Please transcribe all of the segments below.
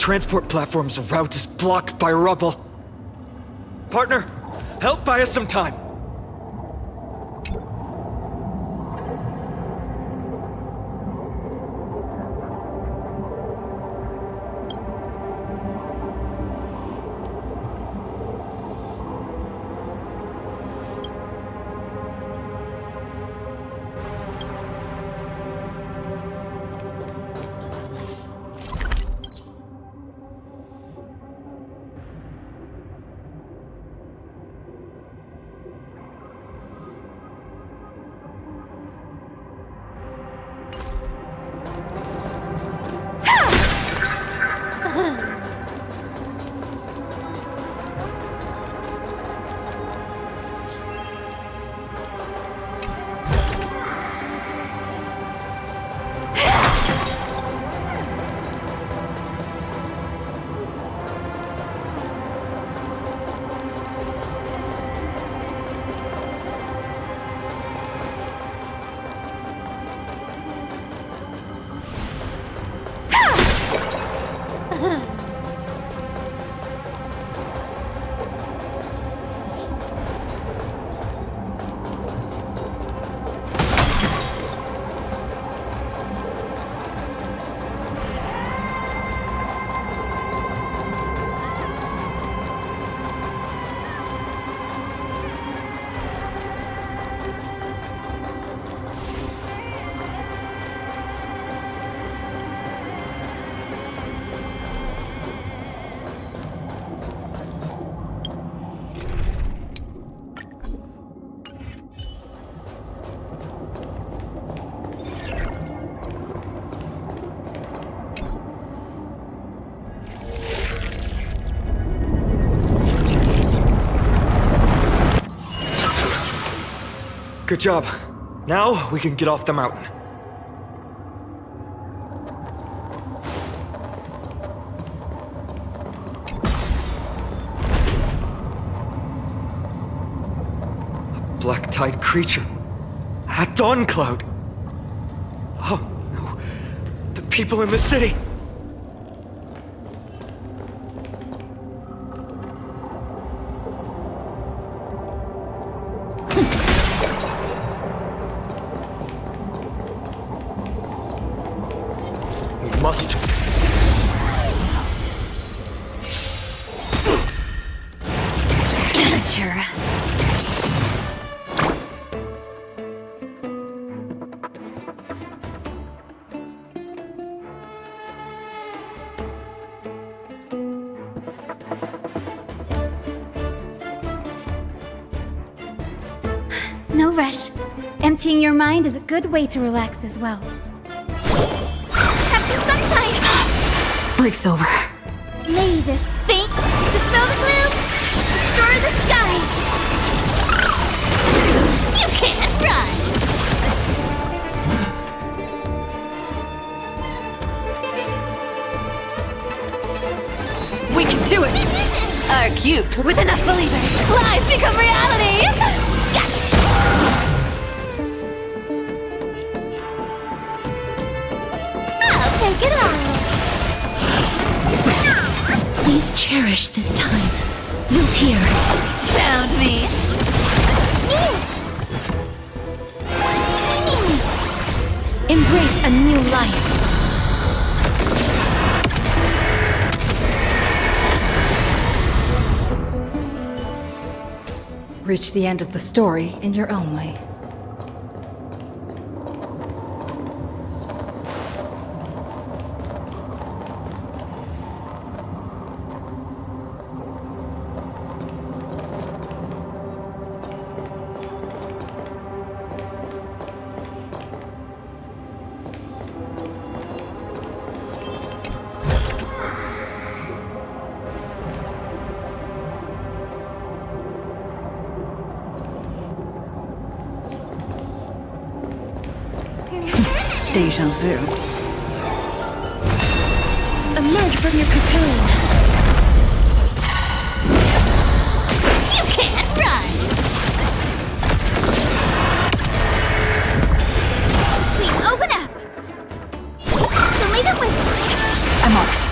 transport platform's route is blocked by rubble. Partner, help buy us some time. Good job. Now we can get off the mountain. A black-tide creature. At Dawn Cloud. Oh no. The people in the city. Must. Amateur. No rush. Emptying your mind is a good way to relax as well. Break's over. May this fate dispel the gloom, destroy the skies. You can't run. We can do it! Our cube, with enough believers, lives become reality! Gotcha! I'll take it on. Please cherish this time. Built here. Found me. Embrace a new life. Reach the end of the story in your own way. Deja vu. Emerge from your cocoon. You can't run. Please open up. You'll leave it with. I'm on it.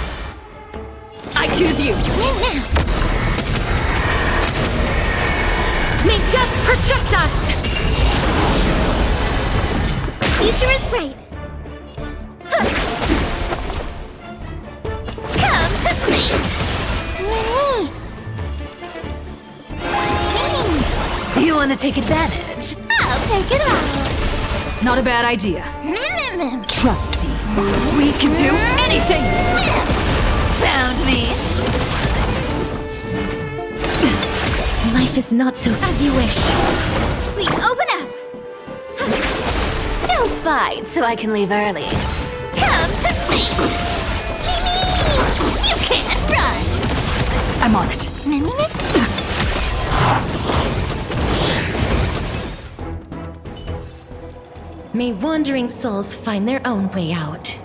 Now. May death protect us! The future is bright. Come to me. Mini. You want to take advantage? I'll take it all. Not a bad idea. Mmm. Trust me. We can do anything! Found me. Life is not so as you wish. We open up. Don't fight so I can leave early. Come to me. Mimi. You can't run. I'm on it. Mimi. May wandering souls find their own way out.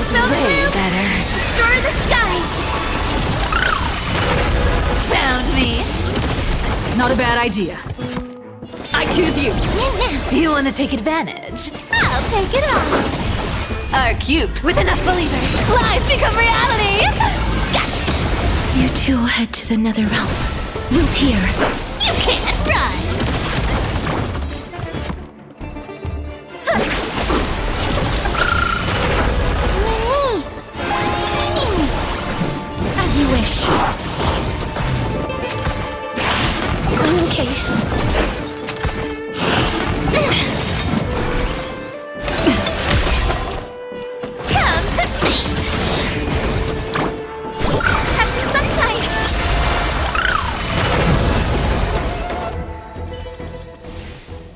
Smell the way gloom. better. Destroy the skies. Found me. Not a bad idea. I choose you. Now. You want to take advantage? I'll take it all. Are cubed with enough believers. Lives become reality. Gotcha. You two will head to the nether realm. Root here. You can't run. As you wish. I'm okay. Come to me. Have some sunshine.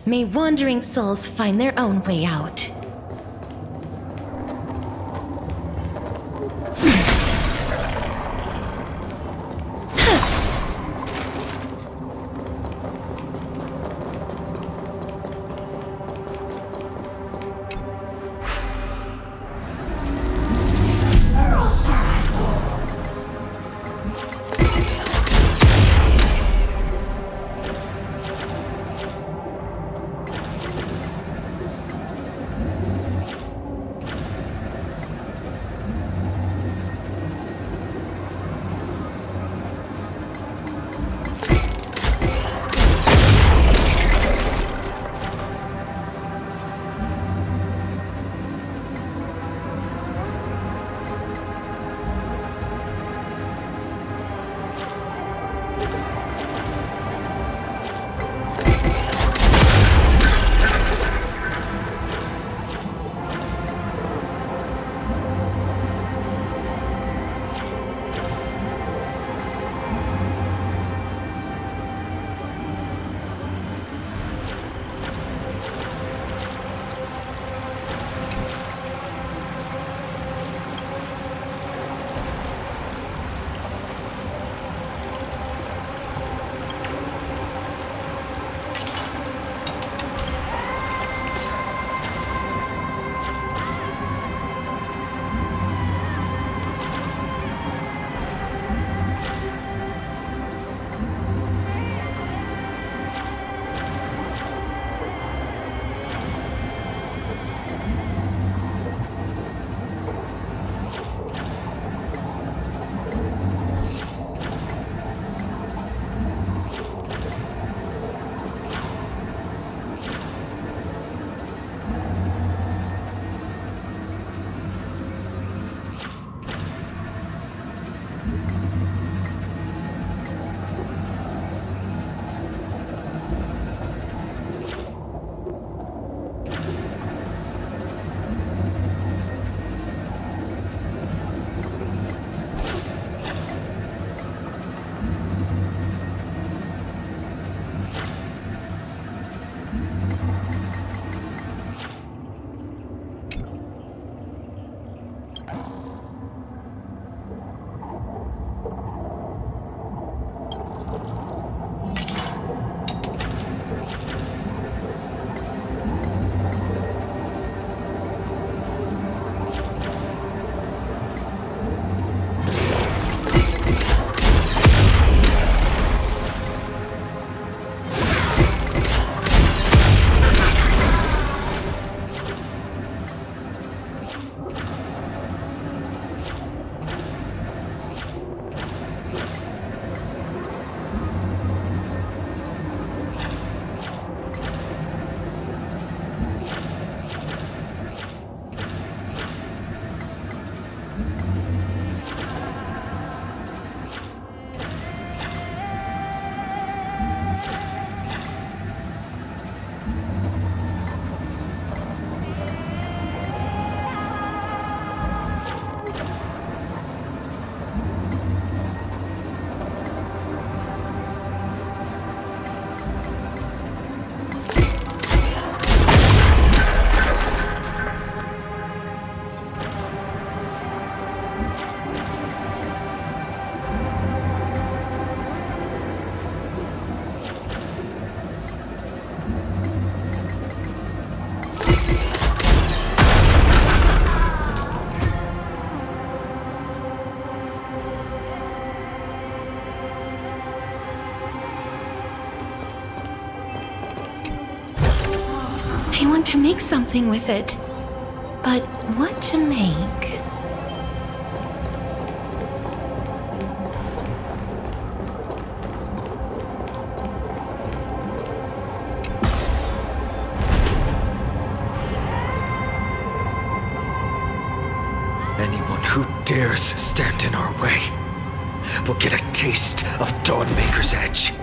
May wandering souls find their own way out. to make something with it. But what to make? Anyone who dares stand in our way will get a taste of Dawnmaker's edge.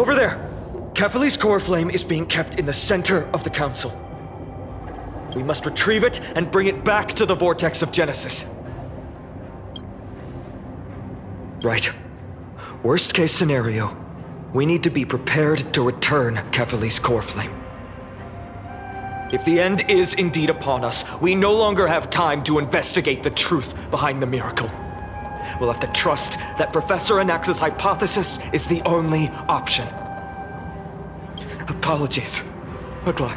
Over there! Kefali's core flame is being kept in the center of the council. We must retrieve it and bring it back to the vortex of Genesis. Right. Worst case scenario, we need to be prepared to return Kefali's core flame. If the end is indeed upon us, we no longer have time to investigate the truth behind the miracle. We'll have to trust that Professor Anax's hypothesis is the only option. Apologies, Agli.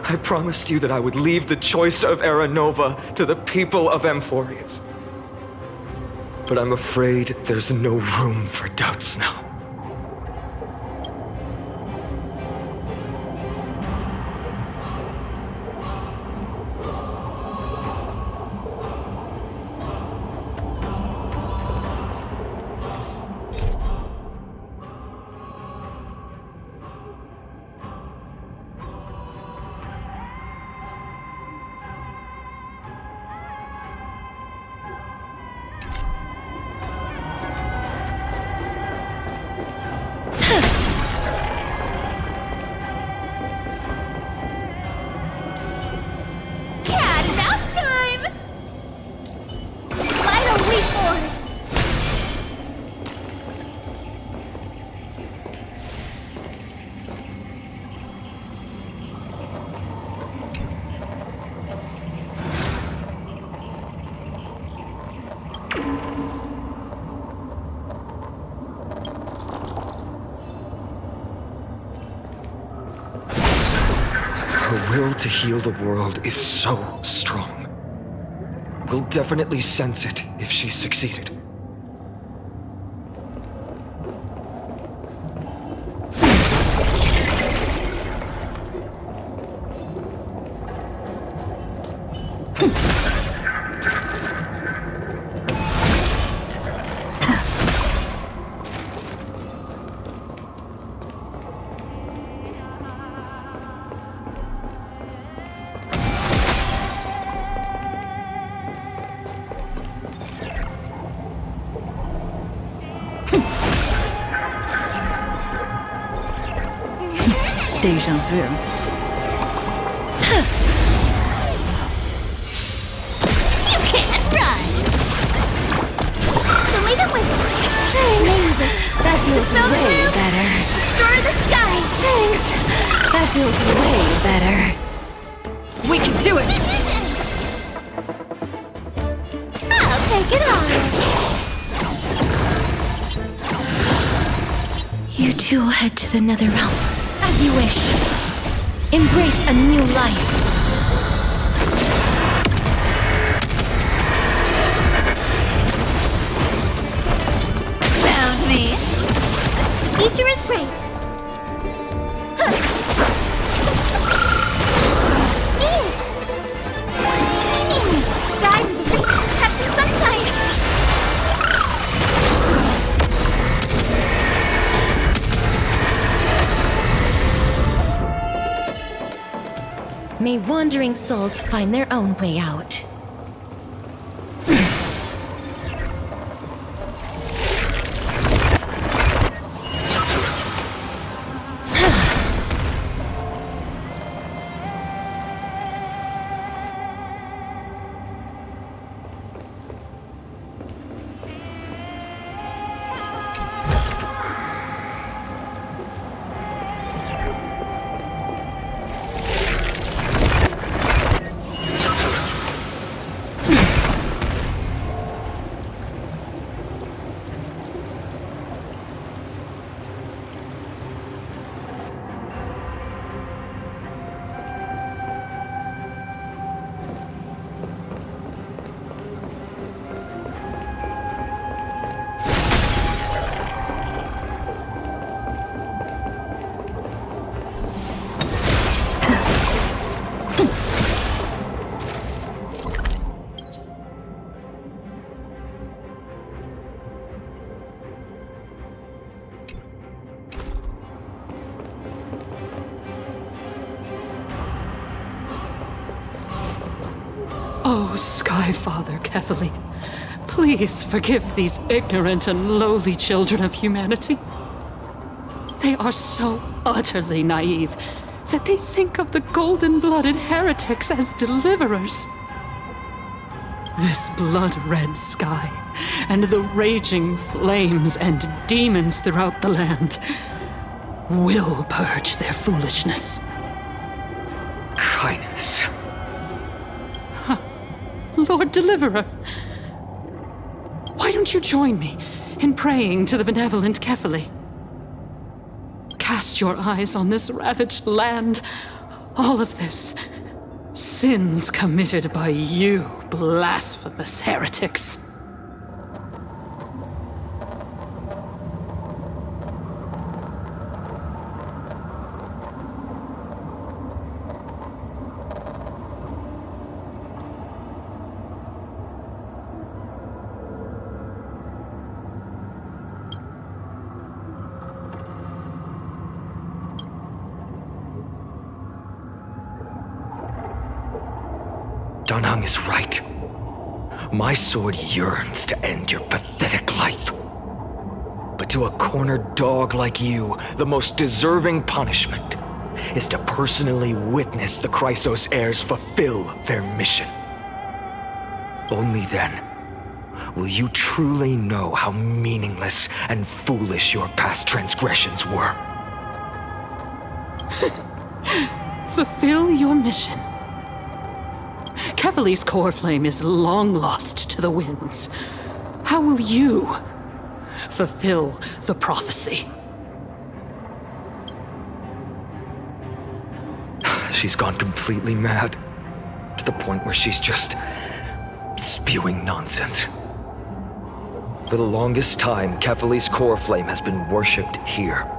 I promised you that I would leave the choice of Era Nova to the people of Amphorians. But I'm afraid there's no room for doubts now. Her will to heal the world is so strong. We'll definitely sense it if she's succeeded. Deja vu. You can't run! The way that went. Thanks. That feels Smell the way gloom. better. Destroy the skies! Thanks. That feels way better. We can do it! I'll take it on. You two will head to the nether realm. As you wish. Embrace a new life. Found me. Future is great. Have some sunshine. May wandering souls find their own way out. Oh, Sky Father Kefali, please forgive these ignorant and lowly children of humanity. They are so utterly naive that they think of the golden-blooded heretics as deliverers. This blood-red sky and the raging flames and demons throughout the land will purge their foolishness. Kindness. Lord Deliverer, why don't you join me in praying to the benevolent Kefali? Cast your eyes on this ravaged land. All of this, sins committed by you, blasphemous heretics. Danheng is right. My sword yearns to end your pathetic life. But to a cornered dog like you, the most deserving punishment is to personally witness the Chrysos heirs fulfill their mission. Only then will you truly know how meaningless and foolish your past transgressions were. Fulfill your mission. Kefali's core flame is long lost to the winds. How will you fulfill the prophecy? She's gone completely mad, to the point where she's just spewing nonsense. For the longest time, Kefali's core flame has been worshipped here.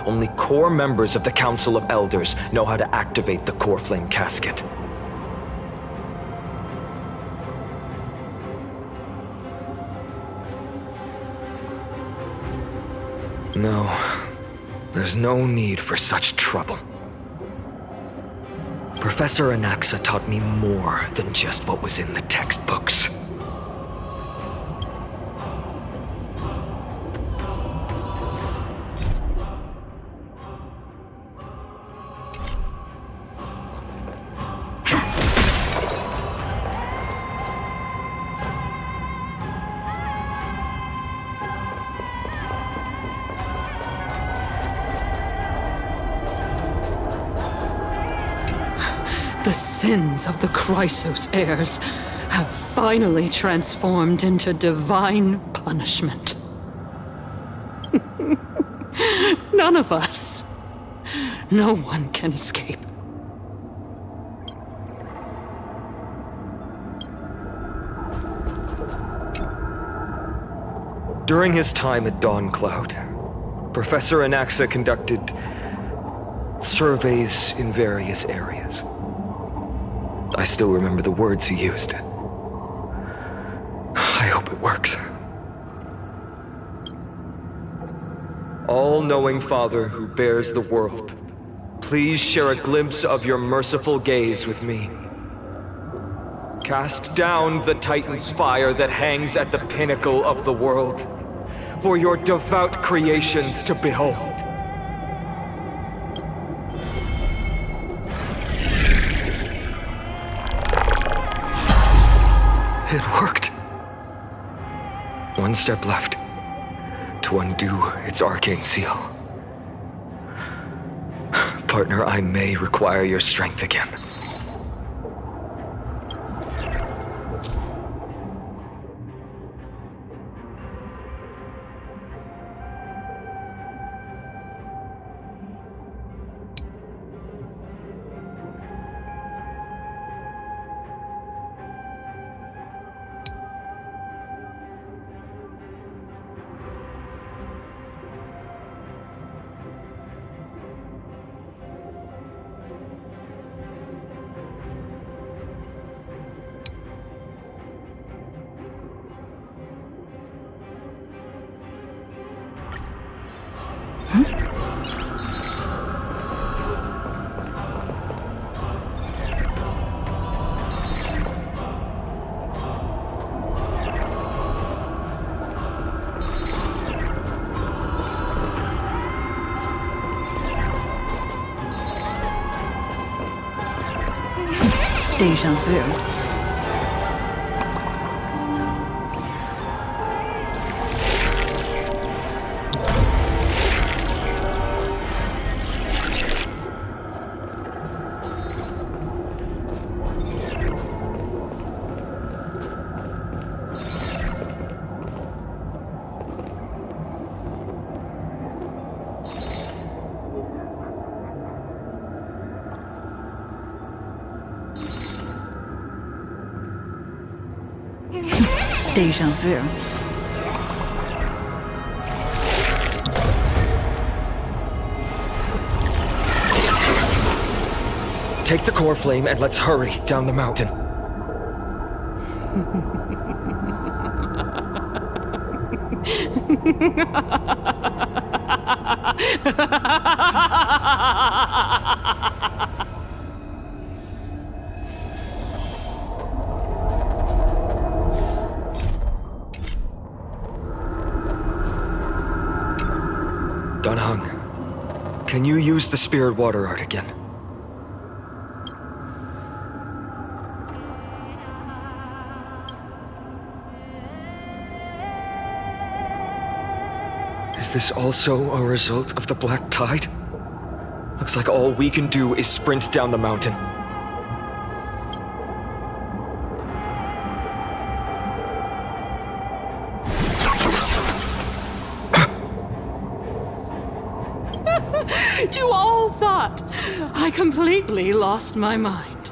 Only core members of the Council of Elders know how to activate the core flame casket. No, there's no need for such trouble. Professor Anaxa taught me more than just what was in the textbooks. The sins of the Chrysos heirs have finally transformed into divine punishment. None of us. No one can escape. During his time at Dawn Cloud, Professor Anaxa conducted surveys in various areas. I still remember the words he used. I hope it works. All-knowing Father who bears the world, please share a glimpse of your merciful gaze with me. Cast down the Titan's fire that hangs at the pinnacle of the world, for your devout creations to behold. It worked. One step left to undo its arcane seal. Partner, I may require your strength again. Deja vu. Deja vu. Take the core flame and let's hurry down the mountain. Donhung, can you use the spirit water art again? Is this also a result of the black tide? Looks like all we can do is sprint down the mountain. You all thought I completely lost my mind.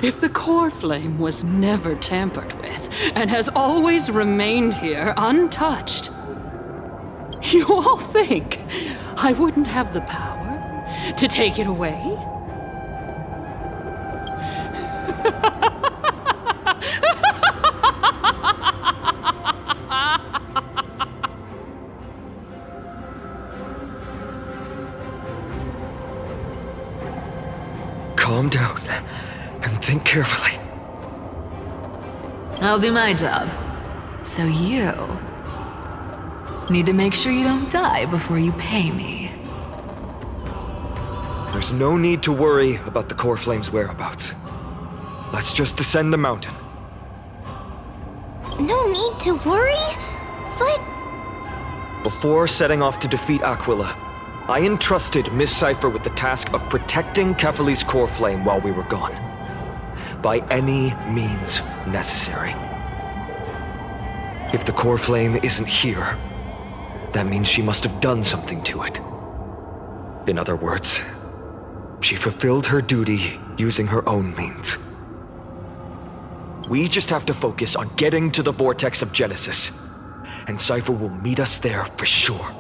If the core flame was never tampered with and has always remained here untouched, you all think I wouldn't have the power to take it away? Calm down and think carefully. I'll do my job. So you need to make sure you don't die before you pay me. There's no need to worry about the core flame's whereabouts. Let's just descend the mountain. No need to worry, but Before setting off to defeat Aquila, I entrusted Miss Cypher with the task of protecting Kefali's core flame while we were gone. By any means necessary. If the core flame isn't here, that means she must have done something to it. In other words, she fulfilled her duty using her own means. We just have to focus on getting to the vortex of Genesis, and Cypher will meet us there for sure.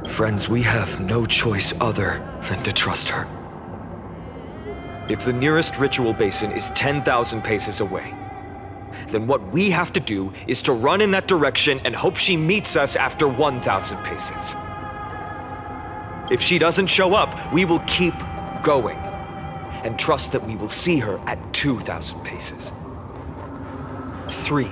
Friends, we have no choice other than to trust her. If the nearest ritual basin is 10,000 paces away, then what we have to do is to run in that direction and hope she meets us after 1,000 paces. If she doesn't show up, we will keep going and trust that we will see her at 2,000 paces. 3,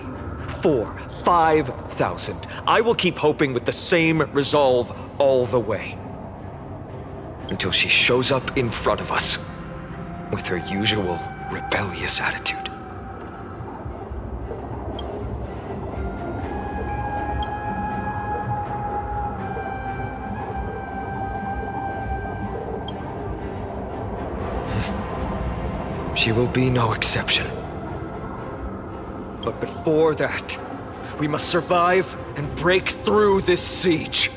4, 5,000. I will keep hoping with the same resolve all the way. Until she shows up in front of us with her usual rebellious attitude. She will be no exception. But before that, we must survive and break through this siege.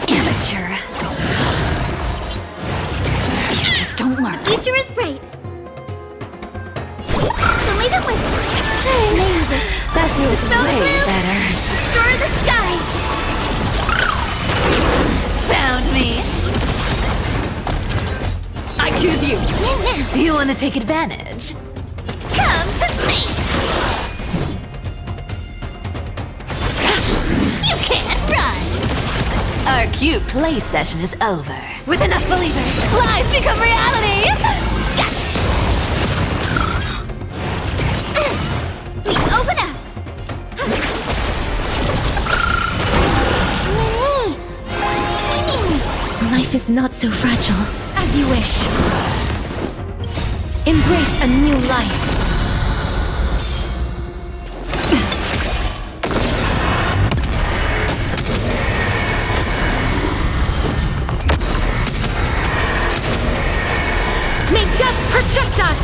Amateur. You just don't learn. the future is bright. Show me the way. Thanks. That feels Smell the way gloom. better. Restore the skies. Found me. I choose you. You want to take advantage? Come to me. You can't run. Our cute play session is over. With enough believers, lies become reality! Gotcha! Please open up! Mimi! Mimi! Life is not so fragile. As you wish. Embrace a new life. May death protect us!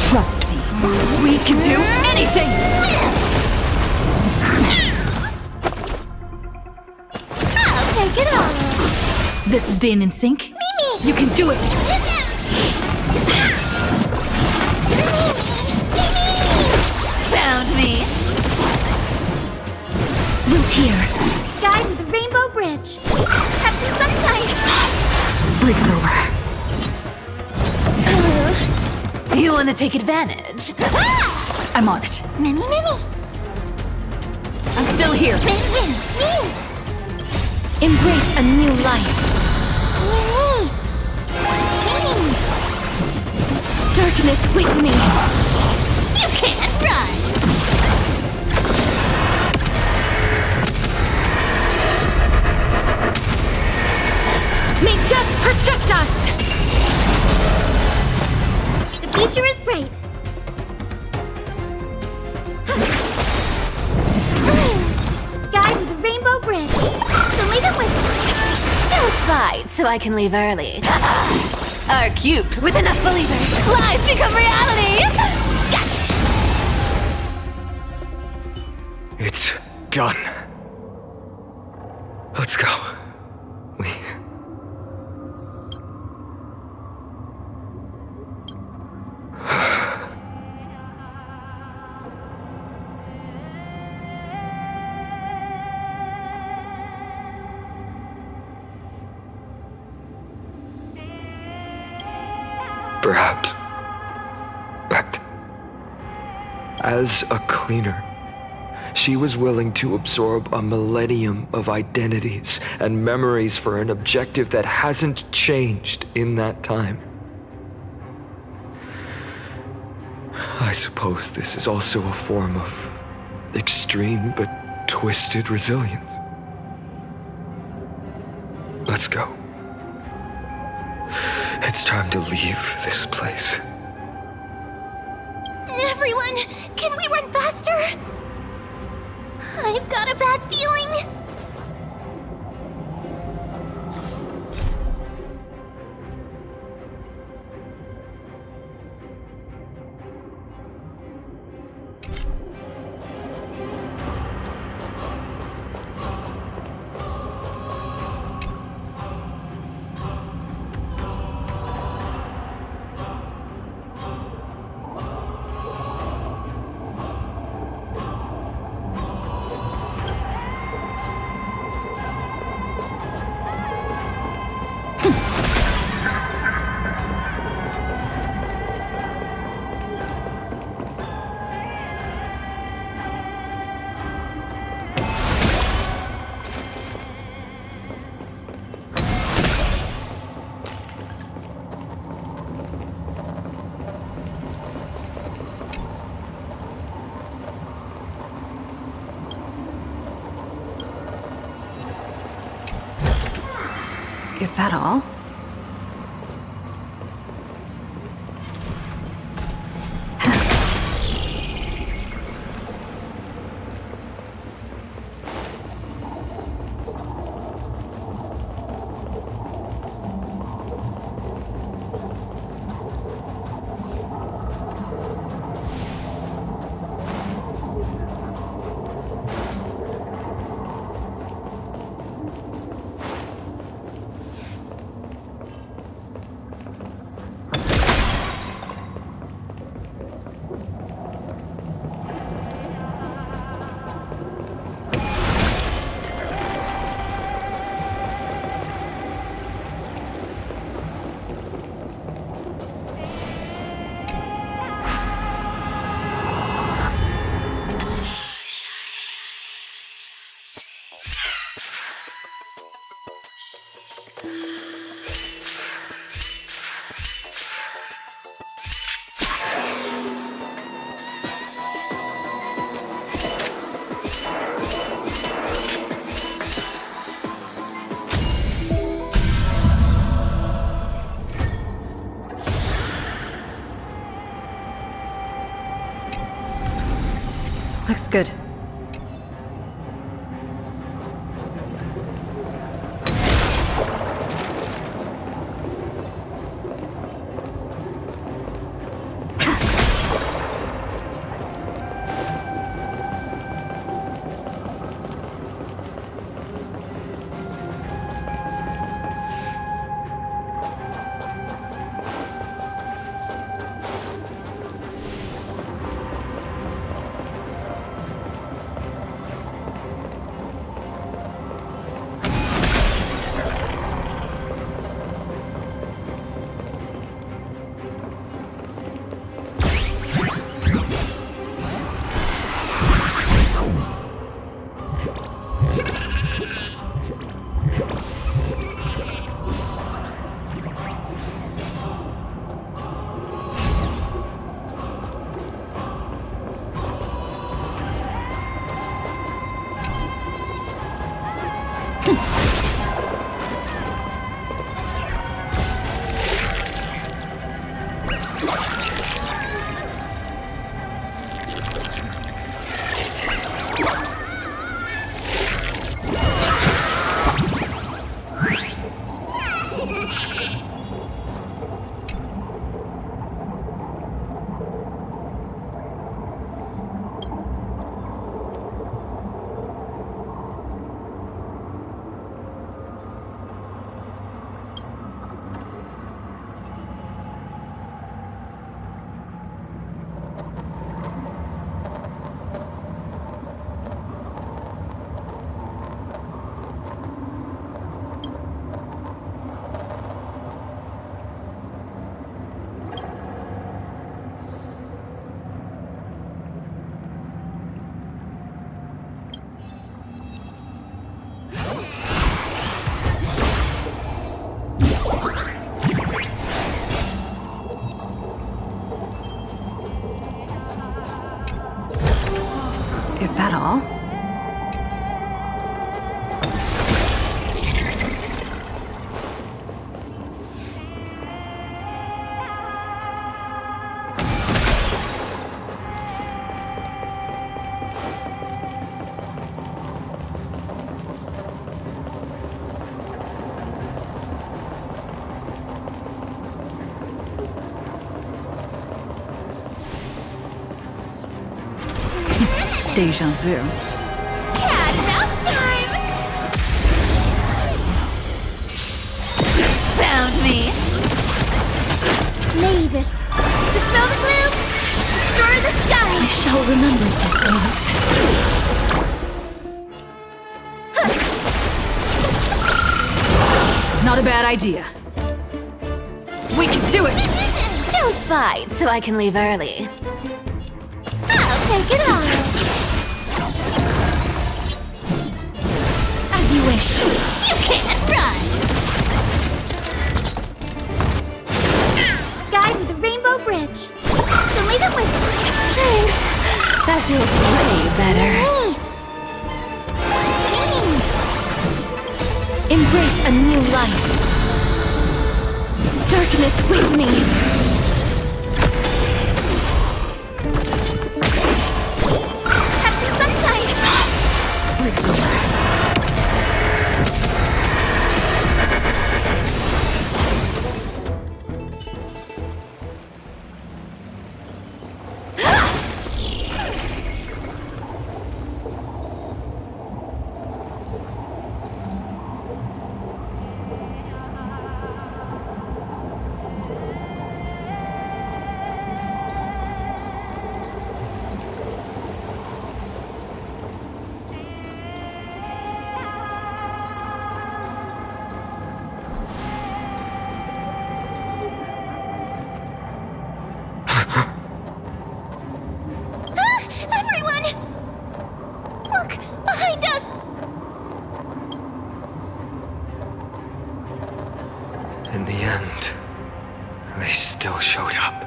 Trust me, we can do anything! I'll take it all. This is being in sync? Mimi! You can do it! Found me! Root here. Guide with the rainbow bridge. Have some sunshine. Break's over. You want to take advantage? I'm on it. Mimi, Mimi. I'm still here. Mimi, Mimi. Embrace a new life. Mimi. Mimi. Darkness with me. You can't run. May death protect us! The future is bright. Guide with the rainbow bridge. So leave it with me. Don't fight so I can leave early. Our cute with enough believers, lies become reality! Gotcha! It's done. Let's go. We... Perhaps. But as a cleaner, she was willing to absorb a millennium of identities and memories for an objective that hasn't changed in that time. I suppose this is also a form of extreme but twisted resilience. Let's go. It's time to leave this place. Everyone, can we run faster? I've got a bad feeling. Is that all? Looks good. Is that all? Deja vu. Cat mouse time! Found me! Mavis, dispel the gloom! Destroy the sky! I shall remember this moment. Not a bad idea. We can do it! Don't fight so I can leave early. I'll take it on. As you wish. You can't run! Guide with the rainbow bridge. So leave it with me. Thanks. That feels way better. Embrace a new life. Darkness with me. Have some sunshine. Breaks over. Everyone! Look! Behind us! In the end, they still showed up.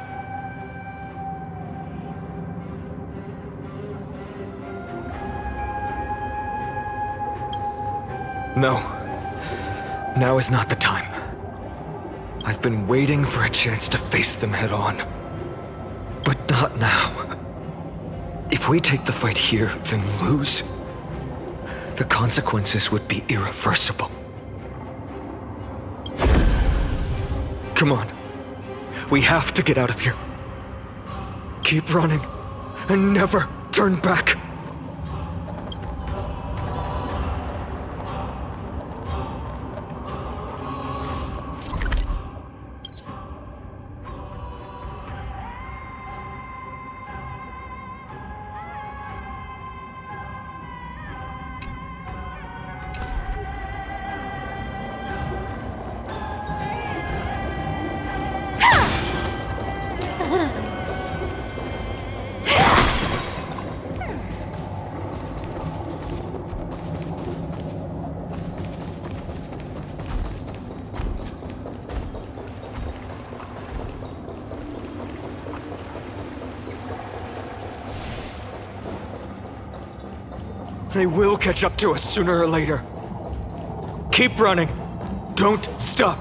No. Now is not the time. I've been waiting for a chance to face them head on. But not now. If we take the fight here, then lose, the consequences would be irreversible. Come on. We have to get out of here. Keep running, and never turn back. They will catch up to us sooner or later. Keep running. Don't stop.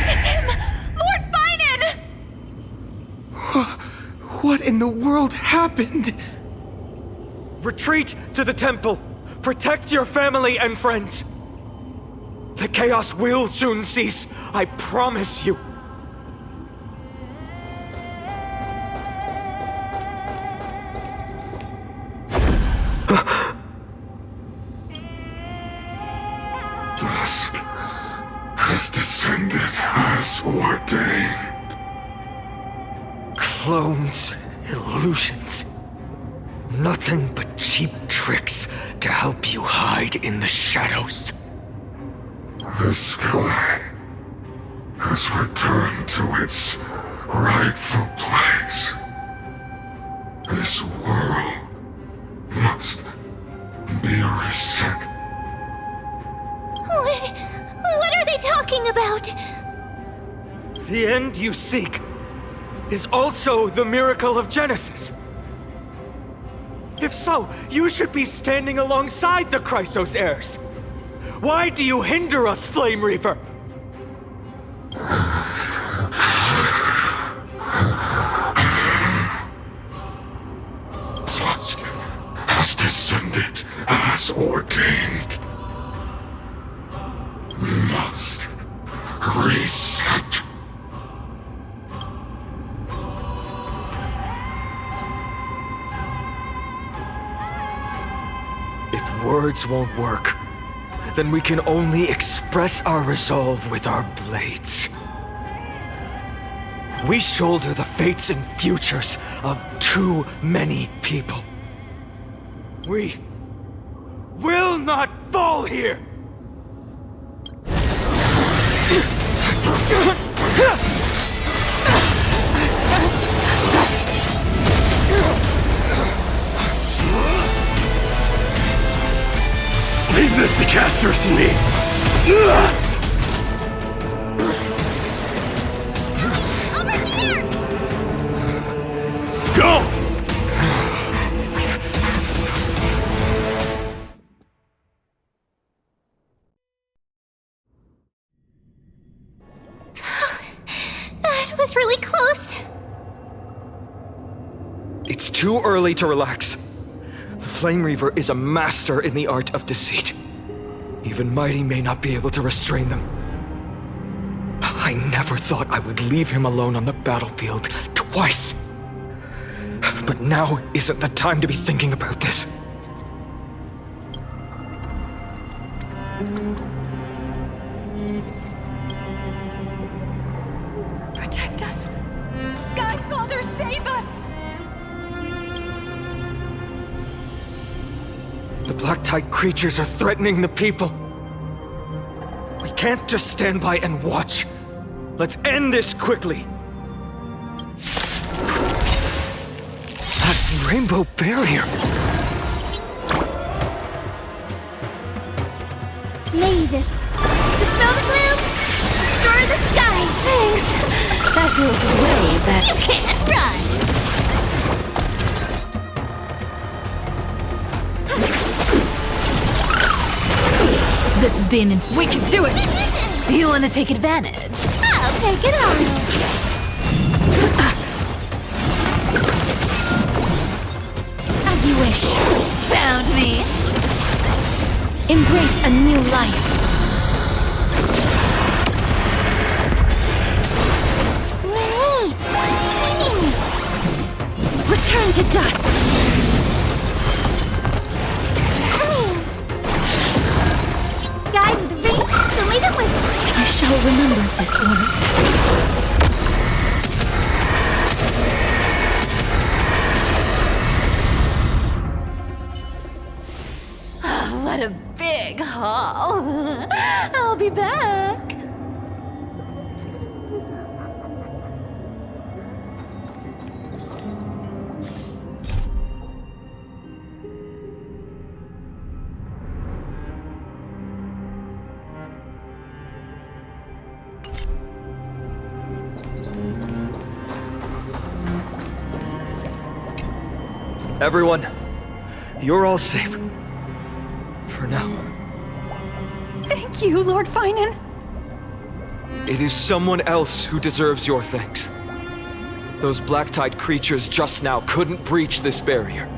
It's him! Lord Finan! What in the world happened? Retreat to the temple. Protect your family and friends. The chaos will soon cease. I promise you. Dusk has descended as ordained. Clones, illusions. Nothing but cheap tricks to help you hide in the shadows. The sky has returned to its rightful place. This world must be reset. What are they talking about? The end you seek is also the miracle of Genesis. If so, you should be standing alongside the Chrysos heirs. Why do you hinder us, Flame Reaver? Dusk has descended as ordained. Must reset. If words won't work, then we can only express our resolve with our blades. We shoulder the fates and futures of too many people. We will not fall here! Leave this to Casters and me! Over here! Go! That was really close. It's too early to relax. The Flame Reaver is a master in the art of deceit. Even Mighty may not be able to restrain them. I never thought I would leave him alone on the battlefield twice. But now isn't the time to be thinking about this. Protect us! Sky Father, save us! The Black Tide creatures are threatening the people. We can't just stand by and watch. Let's end this quickly. That rainbow barrier. May this dispel the gloom, restore the skies. Thanks. That feels way better. You can't run. been in. We can do it! You want to take advantage? I'll take it on. As you wish. Found me! Embrace a new life. Return to dust. Guide with the ring. I shall remember this one. What a big haul! I'll be back! Everyone, you're all safe. For now. Thank you, Lord Finan. It is someone else who deserves your thanks. Those black-tide creatures just now couldn't breach this barrier.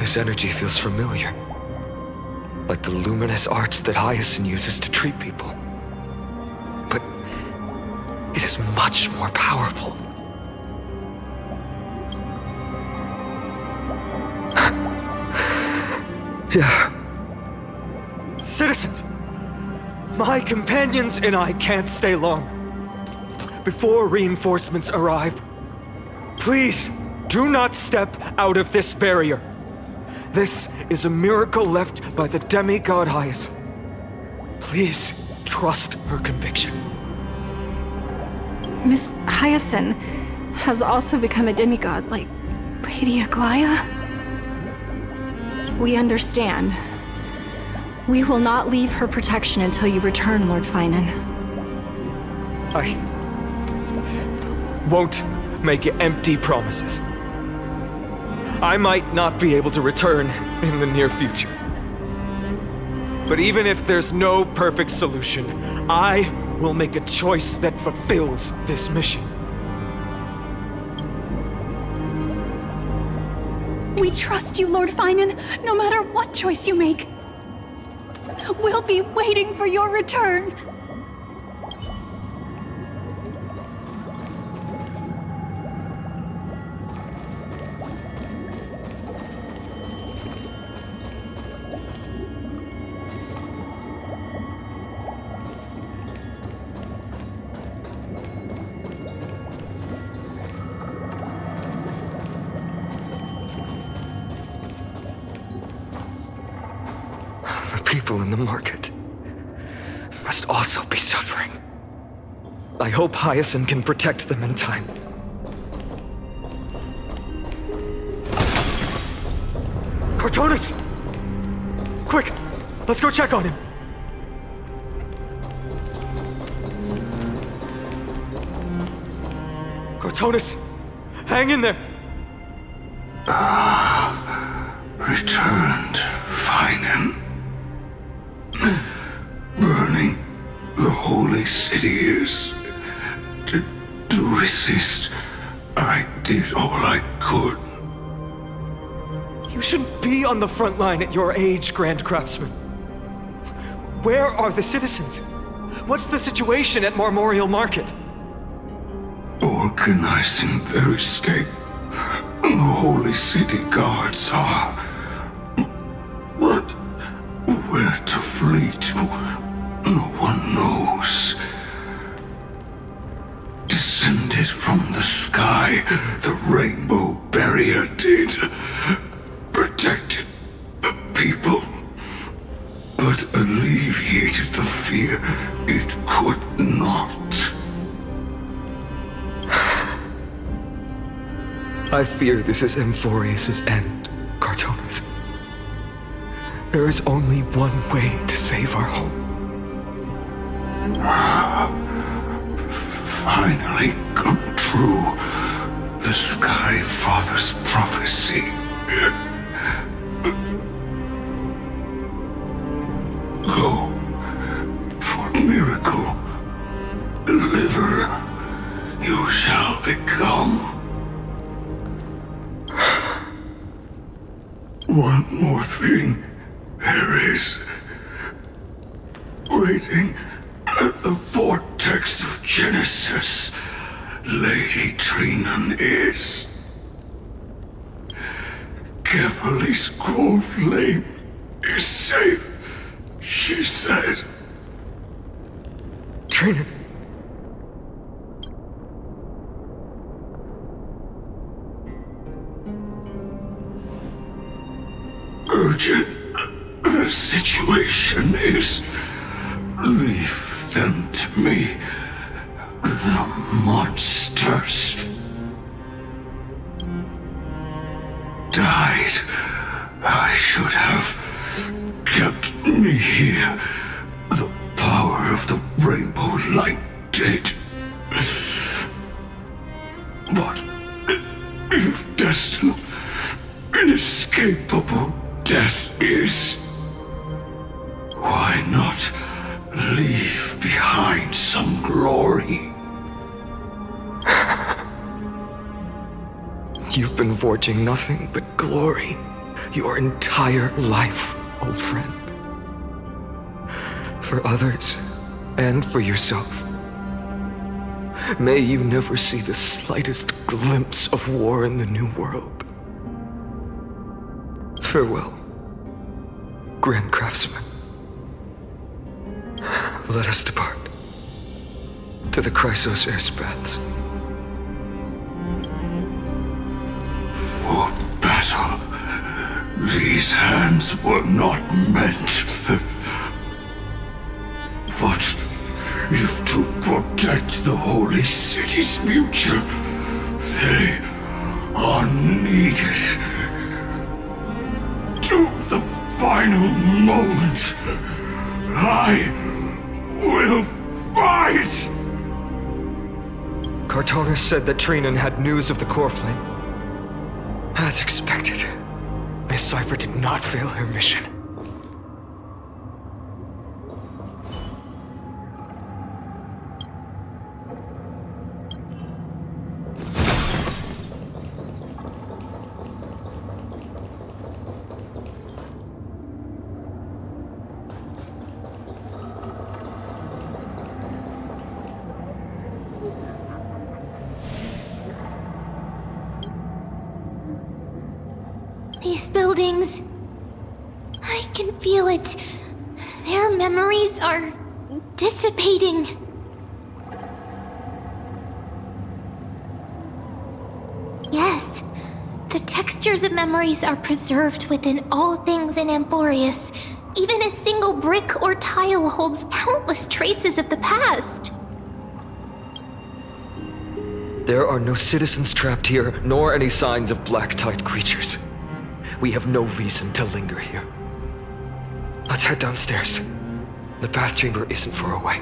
This energy feels familiar. Like the luminous arts that Hyacinth uses to treat people. But it is much more powerful. Yeah. Citizens! My companions and I can't stay long. Before reinforcements arrive, please do not step out of this barrier. This is a miracle left by the demigod Hyacinth. Please trust her conviction. Miss Hyacinth has also become a demigod, like Lady Aquila. We understand. We will not leave her protection until you return, Lord Finan. I won't make empty promises. I might not be able to return in the near future. But even if there's no perfect solution, I will make a choice that fulfills this mission. We trust you, Lord Finan, no matter what choice you make. We'll be waiting for your return. People in the market must also be suffering. I hope Hyacinth can protect them in time. Cartonis! Quick! Let's go check on him! Cartonis! Hang in there! Returned, Finan. Burning the holy city is. To resist, I did all I could. You should be on the front line at your age, Grand Craftsman. Where are the citizens? What's the situation at Marmorial Market? Organizing their escape. The holy city guards are. But where to flee to, no one knows. Descended from the sky, the rainbow barrier did. Protected people, but alleviated the fear it could not. I fear this is Amphorius' end, Cartonis. There is only one way to save our home. Finally come true, the Sky Father's prophecy. Go. whatever you shall become. One more thing there is. Waiting at the vortex of Genesis, Lady Trinan is. Kefali's core flame is safe, she said. Trinan. Urgent. The situation is... Leave them to me. The monsters. Died. I should have kept me here. The power of the rainbow light did. But if destined, inescapable death is, why not leave behind some glory? You've been forging nothing but glory your entire life, old friend. For others, and for yourself. May you never see the slightest glimpse of war in the New World. Farewell, Grand Craftsman. Let us depart to the Chrysos air baths. For battle, these hands were not meant. But if to protect the holy city's future, they are needed. To the final moment, I will fight! Cartonis said that Trinan had news of the core flame. As expected, Miss Cypher did not fail her mission. These buildings... I can feel it. Their memories are dissipating. Yes, the textures of memories are preserved within all things in Amphorius. Even a single brick or tile holds countless traces of the past. There are no citizens trapped here, nor any signs of black-tide creatures. We have no reason to linger here. Let's head downstairs. The bath chamber isn't far away.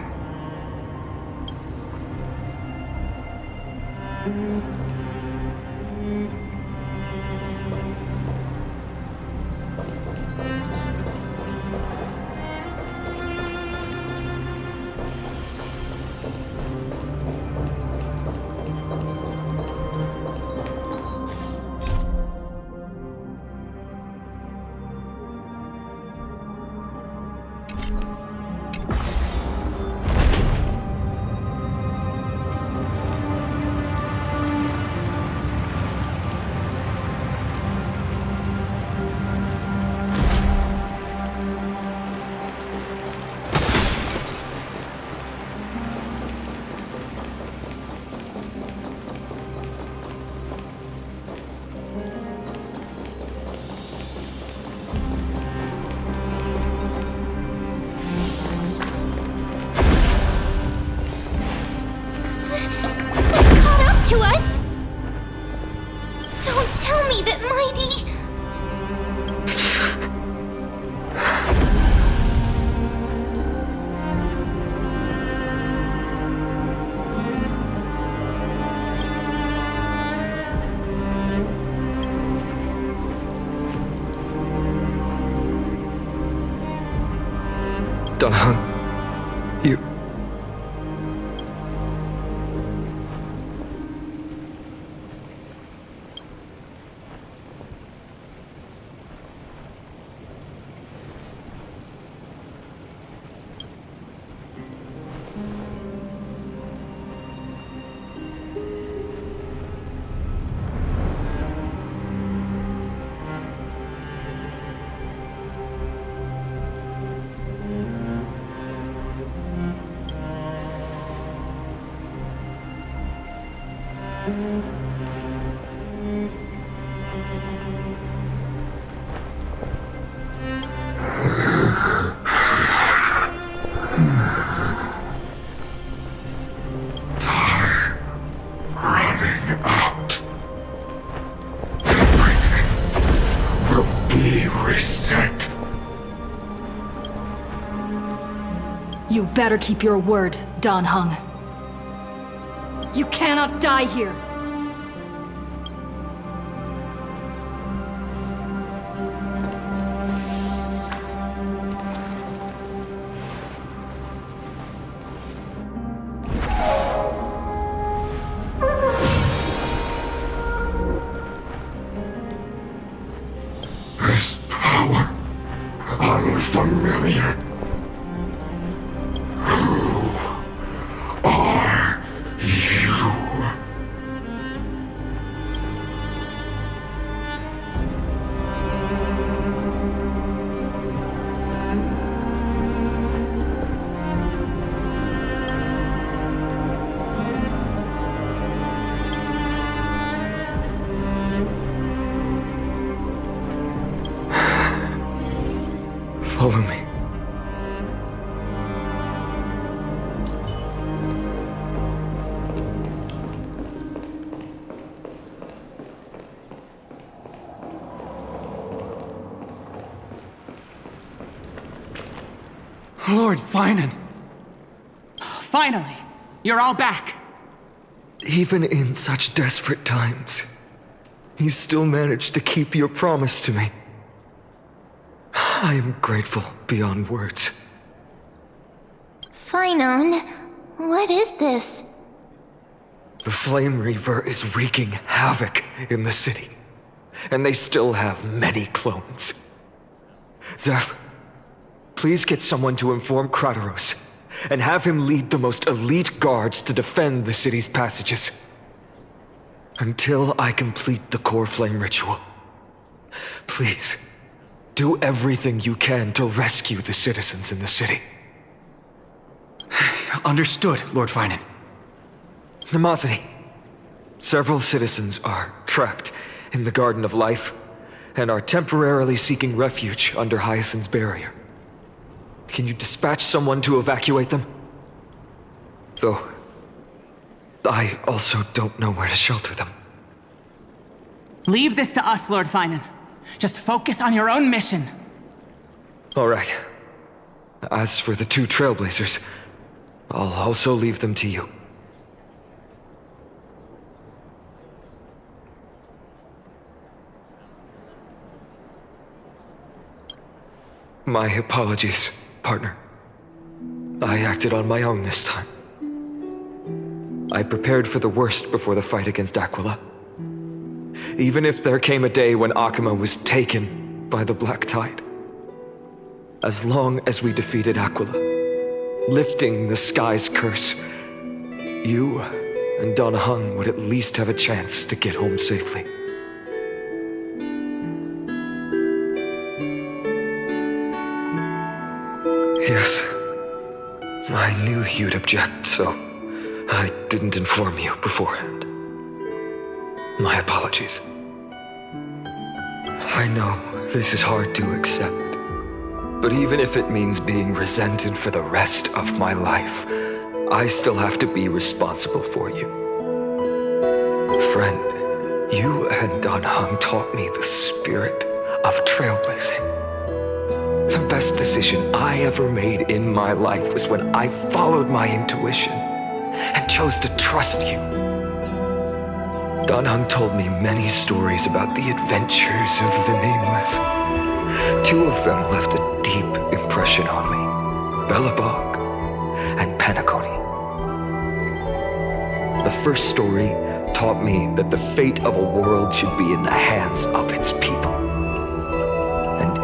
To us? Don't tell me that Mighty... Donahan, Running out. Everything will be reset. You better keep your word, Dan Heng. You cannot die here. This power, unfamiliar. Who are you? Follow me. Lord Finan! Finally! You're all back! Even in such desperate times, you still managed to keep your promise to me. I am grateful beyond words. Finan, what is this? The Flame Reaver is wreaking havoc in the city, and they still have many clones. Zeph, please get someone to inform Kratos, and have him lead the most elite guards to defend the city's passages. Until I complete the core flame ritual. Please, do everything you can to rescue the citizens in the city. Understood, Lord Finan. Nemazity, several citizens are trapped in the Garden of Life and are temporarily seeking refuge under Hyacinth's barrier. Can you dispatch someone to evacuate them? Though, I also don't know where to shelter them. Leave this to us, Lord Finan. Just focus on your own mission. All right. As for the two Trailblazers, I'll also leave them to you. My apologies, partner. I acted on my own this time. I prepared for the worst before the fight against Aquila. Even if there came a day when Akima was taken by the Black Tide. As long as we defeated Aquila, lifting the sky's curse, you and Dan Heng would at least have a chance to get home safely. Yes, I knew you'd object, so I didn't inform you beforehand. My apologies. I know this is hard to accept, but even if it means being resented for the rest of my life, I still have to be responsible for you. Friend, you and Dan Heng taught me the spirit of trailblazing. The best decision I ever made in my life was when I followed my intuition and chose to trust you. Dan Heng told me many stories about the adventures of the Nameless. Two of them left a deep impression on me, Belobog and Penacony. The first story taught me that the fate of a world should be in the hands of its people. And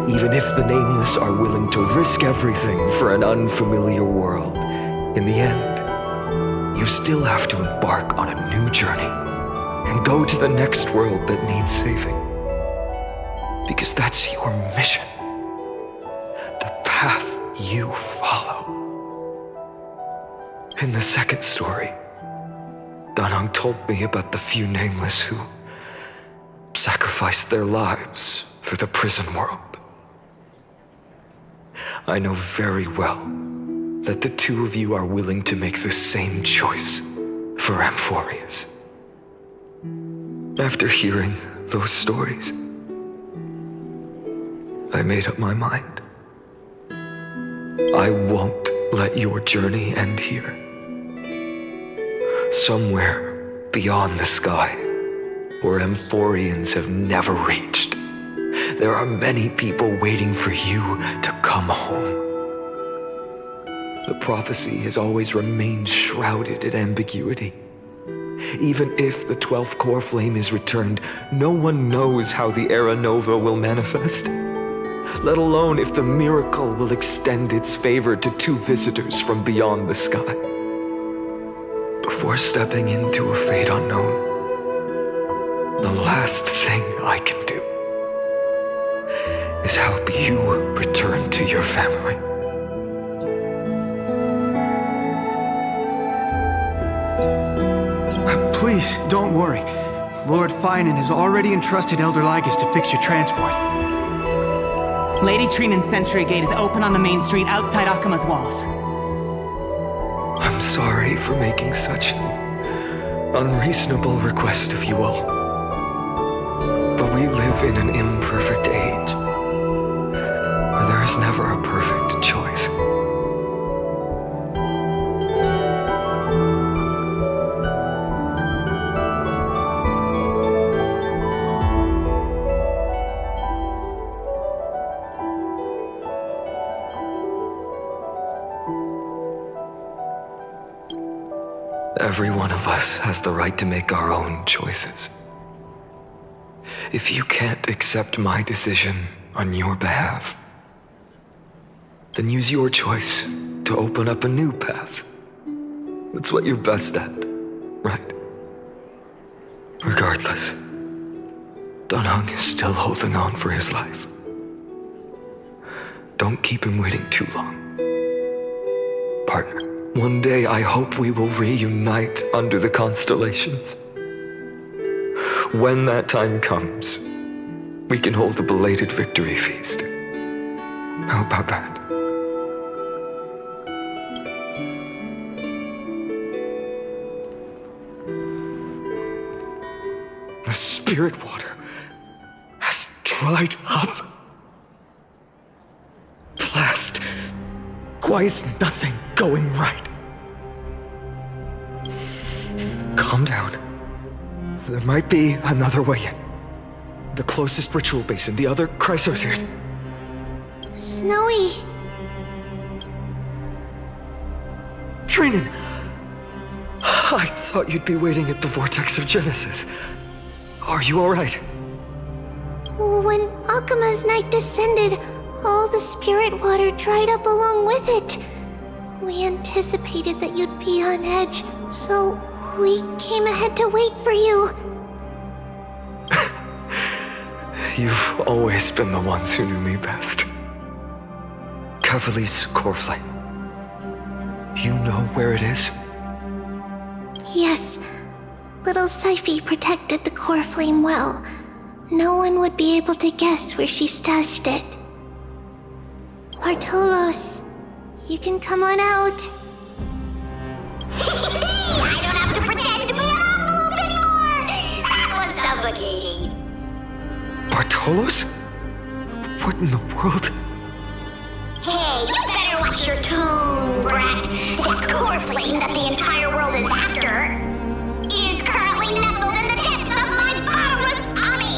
even if the Nameless are willing to risk everything for an unfamiliar world, in the end, you still have to embark on a new journey and go to the next world that needs saving. Because that's your mission. The path you follow. In the second story, Danang told me about the few nameless who sacrificed their lives for the prison world. I know very well that the two of you are willing to make the same choice for Amphorius. After hearing those stories, I made up my mind. I won't let your journey end here. Somewhere beyond the sky, where Amphorians have never reached, there are many people waiting for you to come home. The prophecy has always remained shrouded in ambiguity. Even if the 12th core flame is returned, no one knows how the Era Nova will manifest, let alone if the miracle will extend its favor to two visitors from beyond the sky. Before stepping into a fate unknown, the last thing I can do is help you return to your family. Please, don't worry. Lord Finan has already entrusted Elder Lygus to fix your transport. Lady Trinan's Sentry Gate is open on the main street outside Akima's walls. I'm sorry for making such an unreasonable request of you all. But we live in an imperfect age, where there is never a perfect choice. Every one of us has the right to make our own choices. If you can't accept my decision on your behalf, then use your choice to open up a new path. That's what you're best at, right? Regardless, Danang is still holding on for his life. Don't keep him waiting too long. Partner. One day, I hope we will reunite under the constellations. When that time comes, we can hold a belated victory feast. How about that? The spirit water has dried up. Blast. Why is nothing going right? Calm down. There might be another way in. The closest ritual basin, the other chrysosirs. Snowy. Trinan! I thought you'd be waiting at the vortex of Genesis. Are you alright? When Akima's night descended, all the spirit water dried up along with it. We anticipated that you'd be on edge, so we came ahead to wait for you. You've always been the ones who knew me best. Cavali's core flame. You know where it is? Yes. Little Syphi protected the core flame well. No one would be able to guess where she stashed it. Bartolos, you can come on out. I don't have to pretend to be an envelope anymore! That was suffocating. Bartolos? What in the world? Hey, you better watch your tone, brat. That core flame that the entire world is after is currently nestled in the depths of my bottomless tummy!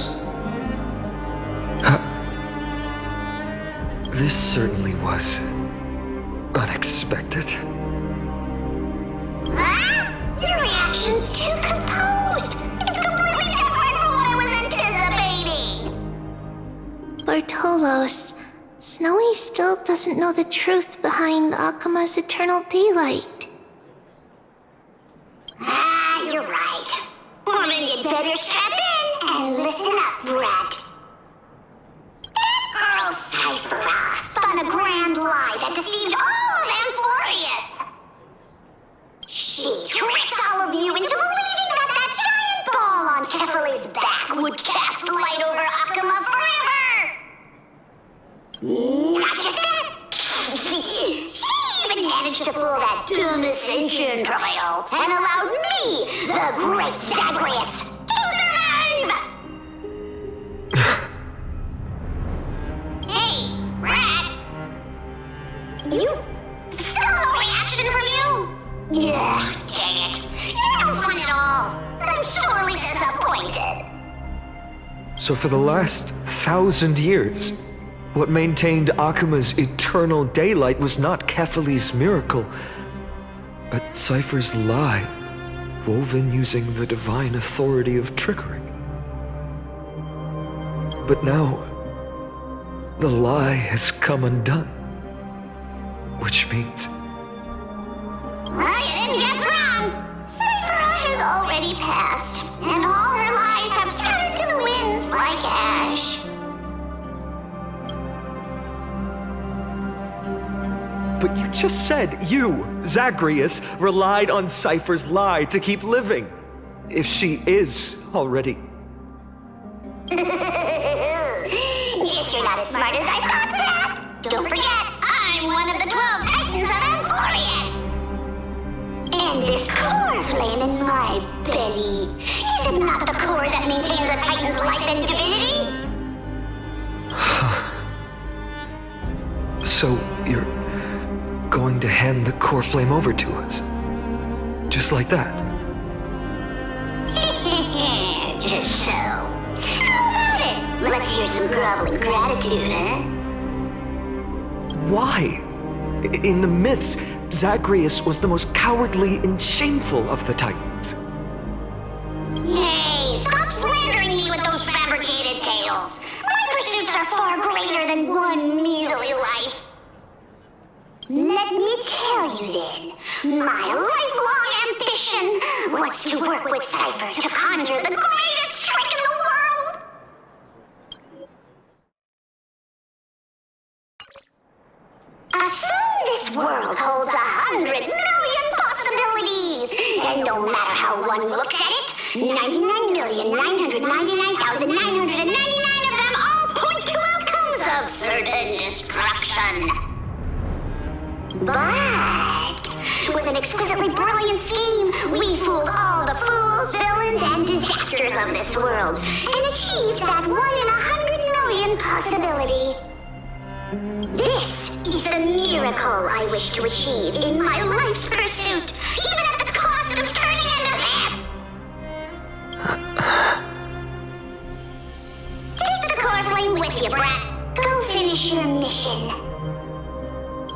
This certainly was unexpected. Huh? Your reaction's too composed. It's completely different from what I was anticipating. Bartolos, Snowy still doesn't know the truth behind Akima's eternal daylight. You're right. Well, then you'd better strap in and listen up, brat. That girl Cyphera spun a grand lie that deceived all of Amphorius. She tricked all of you into believing would cast light over Aquila forever! Not just that! She even managed to pull that dumb ascension trial and allowed me, the great Zagreus, to survive! Hey, Rat! You... still no reaction from you? Yeah, dang it. You're no fun at all. I'm sorely disappointed. So for the last 1,000 years, what maintained Akuma's eternal daylight was not Kefali's miracle, but Cypher's lie, woven using the divine authority of trickery. But now, the lie has come undone, which means... Well, you didn't guess wrong. Cypher has already passed, and all her lies have scattered to the winds like ash. But you just said you, Zagreus, relied on Cypher's lie to keep living. If she is already... Guess you're not as smart as I thought, Pat. Don't forget, I'm one of the 12 Titans of Emporius. And this core flame in my belly, is it not the core that maintains a Titan's life and divinity? So you're going to hand the core flame over to us? Just like that? Just so. How about it? Let's hear some groveling gratitude, huh? Why? In the myths, Zagreus was the most cowardly and shameful of the Titans. Hey, stop slandering me with those fabricated tales. My pursuits are far greater than one measly life. Let me tell you then, my lifelong ambition was to work with Cypher to conjure the greatest trick in the world. Assume this world holds 100 million possibilities, and no matter how one looks at it, 99,999,999 of them all point to outcomes of certain destruction. But with an exquisitely brilliant scheme, we fooled all the fools, villains, and disasters of this world, and achieved that 1 in 100 million possibility. This is the miracle I wish to achieve in my life's pursuit, even at the cost of turning into this! Take the core flame with you, brat. Go finish your mission.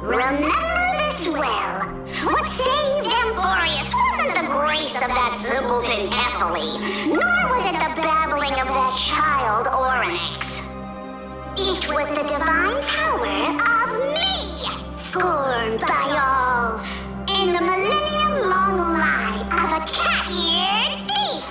Remember this well. What saved Emporius wasn't the grace of that simpleton Kefali, nor was it the babbling of that child Oryx. It was the divine power of me, scorned by all, and the millennium-long lie of a cat-eared thief.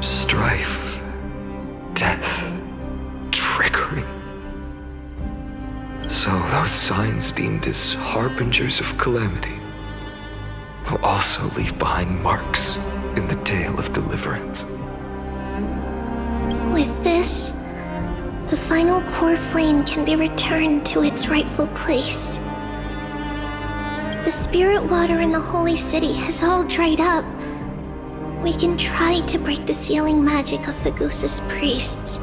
Strife, death, trickery. So those signs deemed as harbingers of calamity will also leave behind marks in the tale of deliverance. With this, the final core flame can be returned to its rightful place. The spirit water in the holy city has all dried up. We can try to break the sealing magic of Fagusa's priests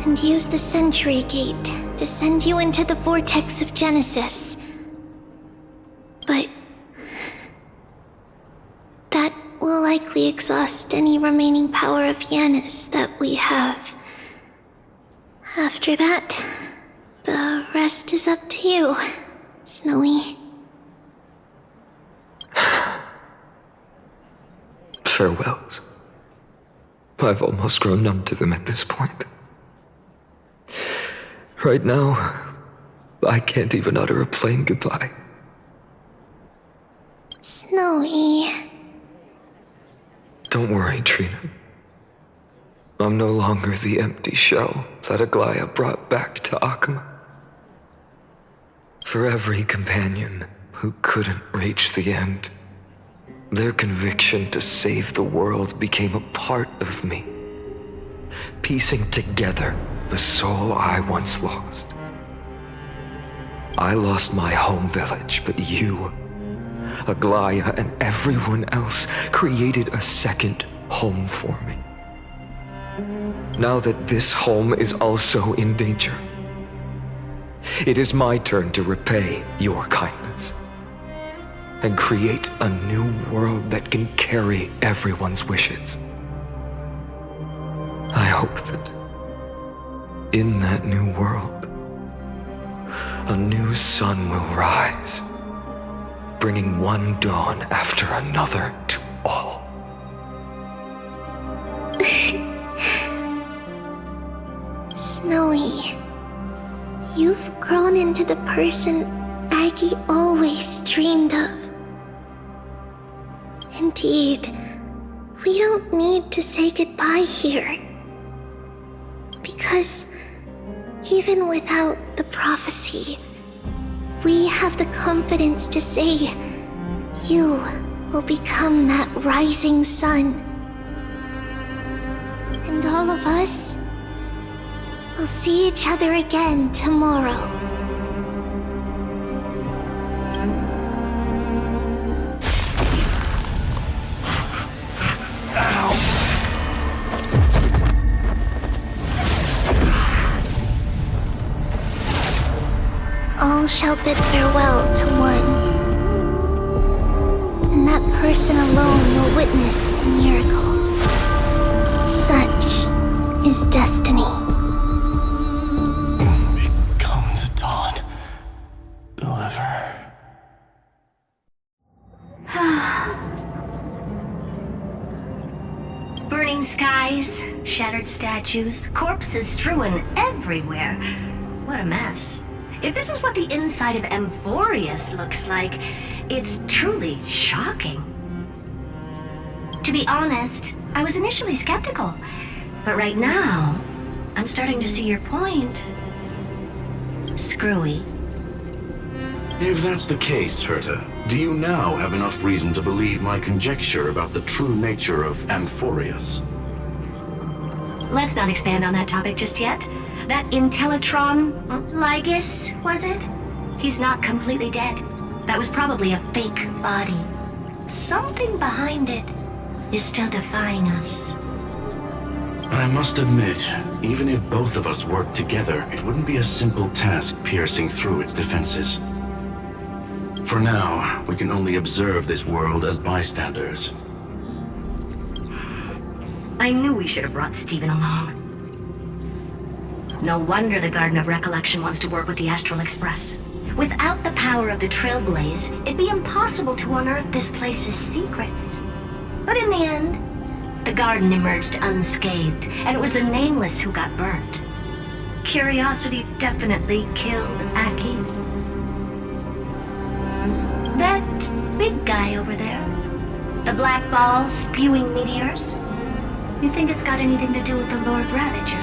and use the Century Gate to send you into the vortex of Genesis. But that will likely exhaust any remaining power of Yanis that we have. After that, the rest is up to you, Snowy. Farewells. I've almost grown numb to them at this point. Right now, I can't even utter a plain goodbye. Snowy. Don't worry, Trina. I'm no longer the empty shell that Aglaia brought back to Akama. For every companion who couldn't reach the end, their conviction to save the world became a part of me, piecing together the soul I once lost. I lost my home village, but you, Aglaia, and everyone else created a second home for me. Now that this home is also in danger, it is my turn to repay your kindness and create a new world that can carry everyone's wishes. I hope that in that new world, a new sun will rise, bringing one dawn after another to all. Snowy, you've grown into the person Aggie always dreamed of. Indeed, we don't need to say goodbye here. Because even without the prophecy, we have the confidence to say you will become that rising sun. And all of us will see each other again tomorrow. All shall bid farewell to one, and that person alone will witness the miracle. Such is destiny. Become the dawn. Whoever. Burning skies, shattered statues, corpses strewn everywhere. What a mess. If this is what the inside of Amphorius looks like, it's truly shocking. To be honest, I was initially skeptical, but right now, I'm starting to see your point. Screwy. If that's the case, Herta, do you now have enough reason to believe my conjecture about the true nature of Amphorius? Let's not expand on that topic just yet. That Intellitron, Lygus, was it? He's not completely dead. That was probably a fake body. Something behind it is still defying us. I must admit, even if both of us worked together, it wouldn't be a simple task piercing through its defenses. For now, we can only observe this world as bystanders. I knew we should have brought Steven along. No wonder the Garden of Recollection wants to work with the Astral Express. Without the power of the Trailblaze, it'd be impossible to unearth this place's secrets. But in the end, the garden emerged unscathed, and it was the Nameless who got burnt. Curiosity definitely killed Aki. That big guy over there, the black ball spewing meteors, you think it's got anything to do with the Lord Ravager?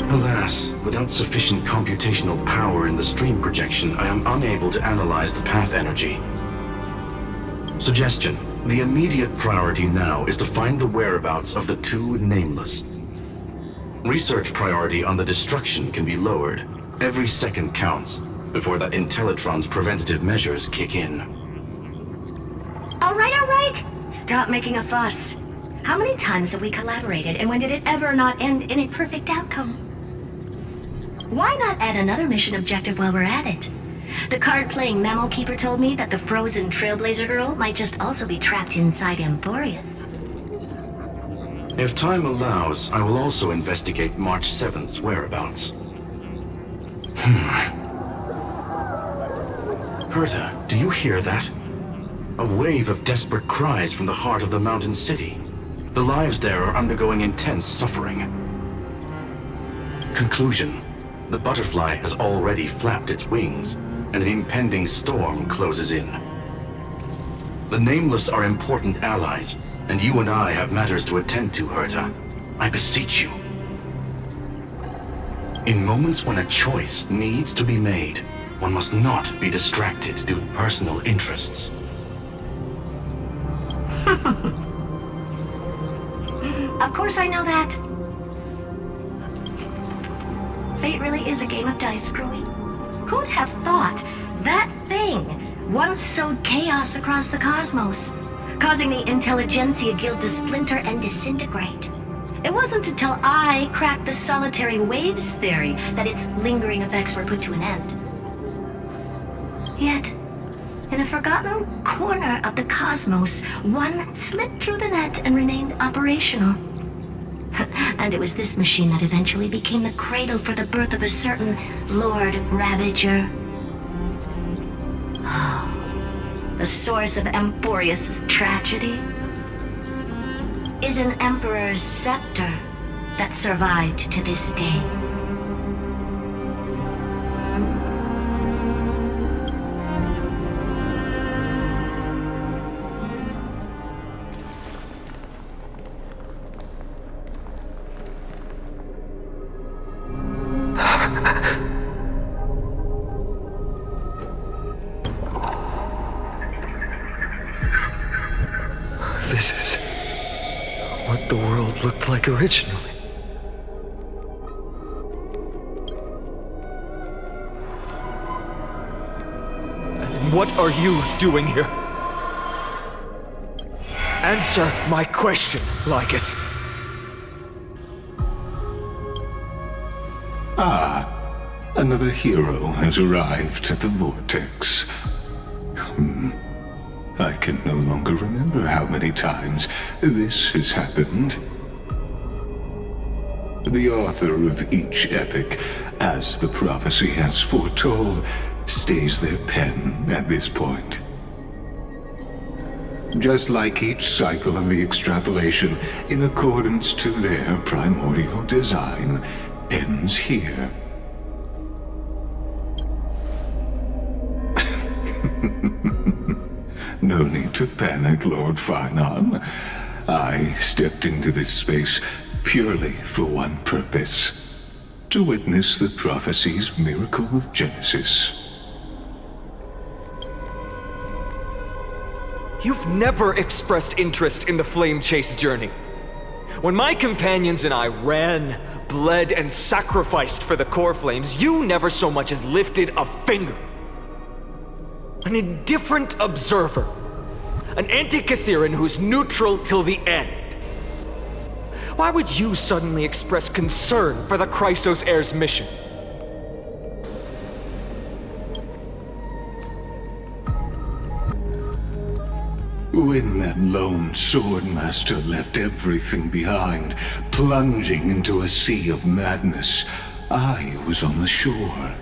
Alas, without sufficient computational power in the stream projection, I am unable to analyze the path energy. Suggestion. The immediate priority now is to find the whereabouts of the two Nameless. Research priority on the destruction can be lowered. Every second counts, before that Intellitron's preventative measures kick in. All right. Stop making a fuss. How many times have we collaborated, and when did it ever not end in a perfect outcome? Why not add another mission objective while we're at it? The card-playing memo keeper told me that the frozen Trailblazer girl might just also be trapped inside Amphorius. If time allows, I will also investigate March 7th's whereabouts. Herta, do you hear that? A wave of desperate cries from the heart of the mountain city. The lives there are undergoing intense suffering. Conclusion. The butterfly has already flapped its wings, and an impending storm closes in. The Nameless are important allies, And you and I have matters to attend to, Herta. I beseech you. In moments when a choice needs to be made, one must not be distracted due to personal interests. Of course I know that. Fate really is a game of dice screwing. Who'd have thought that thing once sowed chaos across the cosmos, causing the Intelligentsia Guild to splinter and disintegrate? It wasn't until I cracked the solitary waves theory that its lingering effects were put to an end. Yet, in a forgotten corner of the cosmos, one slipped through the net and remained operational. And it was this machine that eventually became the cradle for the birth of a certain Lord Ravager. The source of Emporius' tragedy is an Emperor's scepter that survived to this day. This is what the world looked like originally. And what are you doing here? Answer my question, Lycus. Another hero has arrived at the Vortex. I can no longer remember how many times this has happened. The author of each epic, as the prophecy has foretold, stays their pen at this point. Just like each cycle of the extrapolation, in accordance to their primordial design, ends here. No need to panic, Lord Finon. I stepped into this space purely for one purpose: to witness the prophecy's miracle of Genesis. You've never expressed interest in the Flame Chase journey. When my companions and I ran, bled, and sacrificed for the core flames, you never so much as lifted a finger. An indifferent observer. An anti-Catheran who's neutral till the end. Why would you suddenly express concern for the Chrysos heir's mission? When that lone swordmaster left everything behind, plunging into a sea of madness, I was on the shore,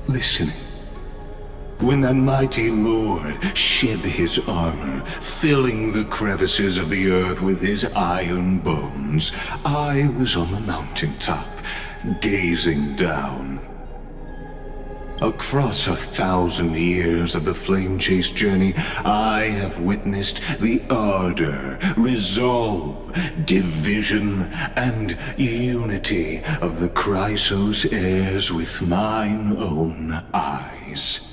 listening. When that mighty lord shed his armor, filling the crevices of the earth with his iron bones, I was on the mountaintop, gazing down. Across 1,000 years of the Flame Chase journey, I have witnessed the ardor, resolve, division, and unity of the Chrysos heirs with mine own eyes.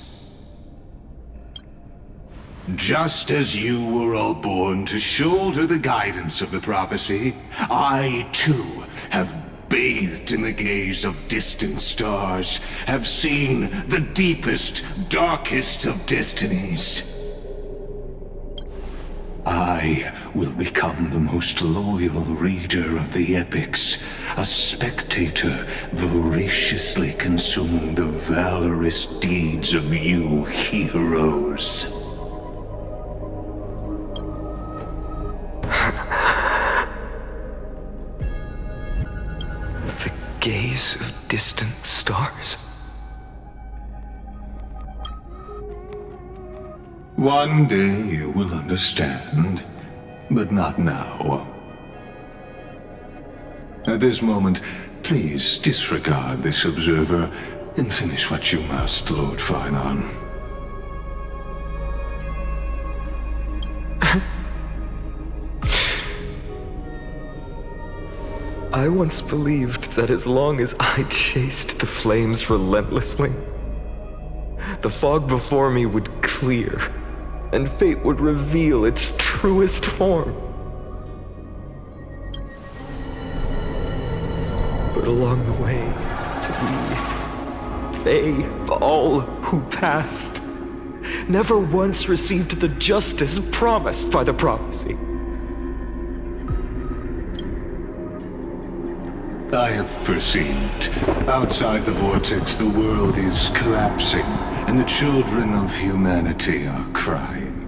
Just as you were all born to shoulder the guidance of the prophecy, I too have bathed in the gaze of distant stars, have seen the deepest, darkest of destinies. I will become the most loyal reader of the epics, a spectator voraciously consuming the valorous deeds of you heroes. Gaze of distant stars. One day you will understand, but not now. At this moment, please disregard this observer and finish what you must, Lord Finon. I once believed that as long as I chased the flames relentlessly, the fog before me would clear, and fate would reveal its truest form. But along the way, they, all who passed, never once received the justice promised by the prophecy. I have perceived. Outside the vortex, the world is collapsing, and the children of humanity are crying.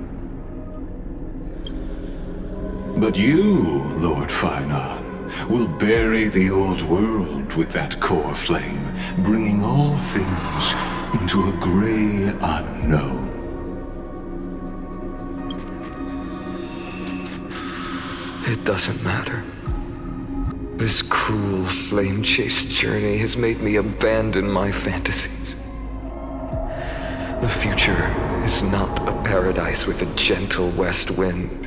But you, Lord Finon, will bury the old world with that core flame, bringing all things into a gray unknown. It doesn't matter. This cruel flame-chased journey has made me abandon my fantasies. The future is not a paradise with a gentle west wind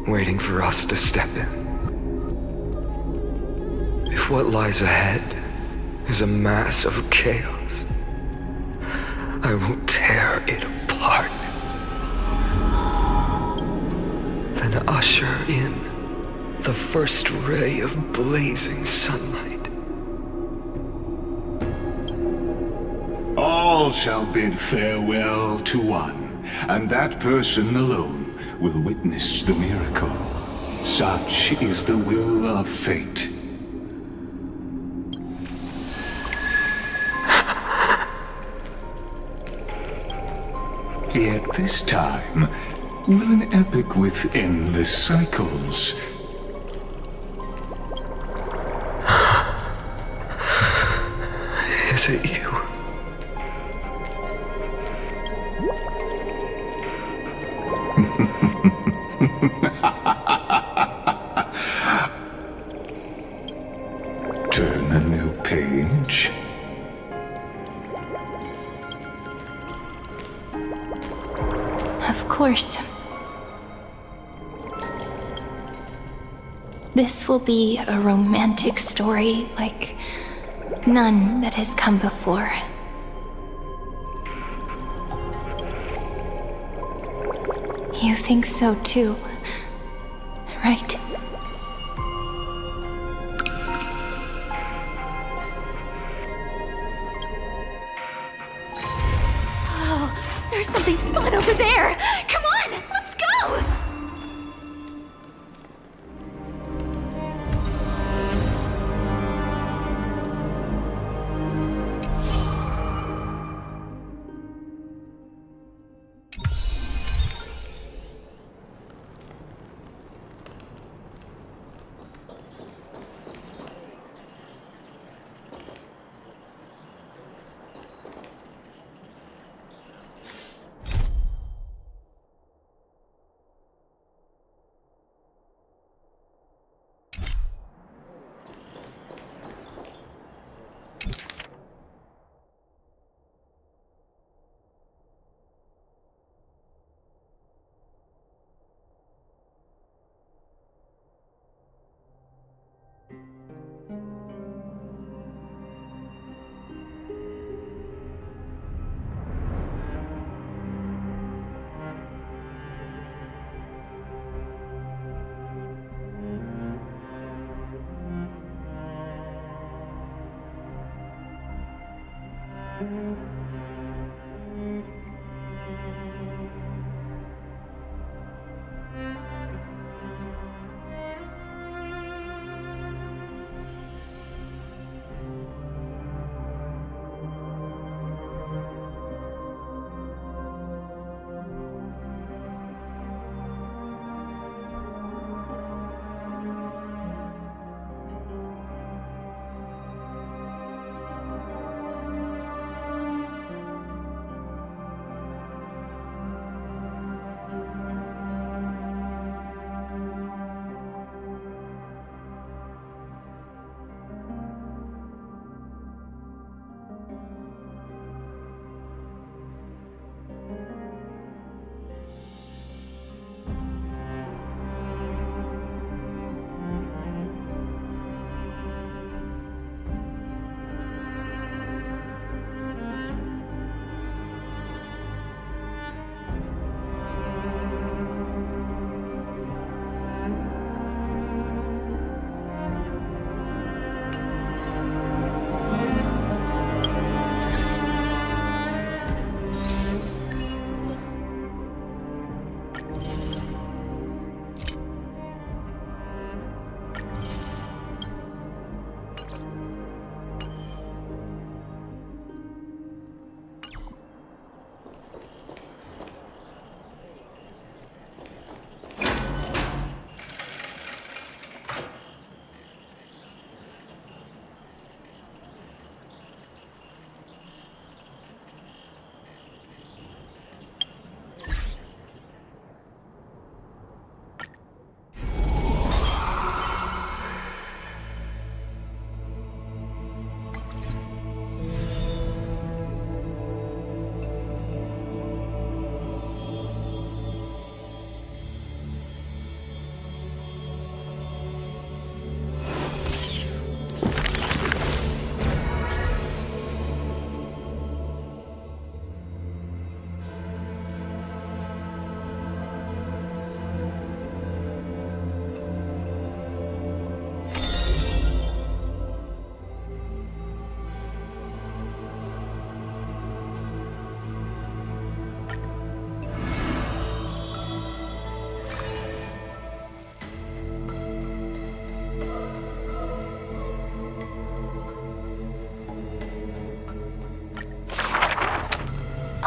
waiting for us to step in. If what lies ahead is a mass of chaos, I will tear it apart. Then usher in the first ray of blazing sunlight. All shall bid farewell to one, and that person alone will witness the miracle. Such is the will of fate. Yet this time, will an epic with endless cycles Is it you? turn a new page? Of course. This will be a romantic story like none that has come before. You think so too, right? Oh, there's something fun over there! Come on, let's go!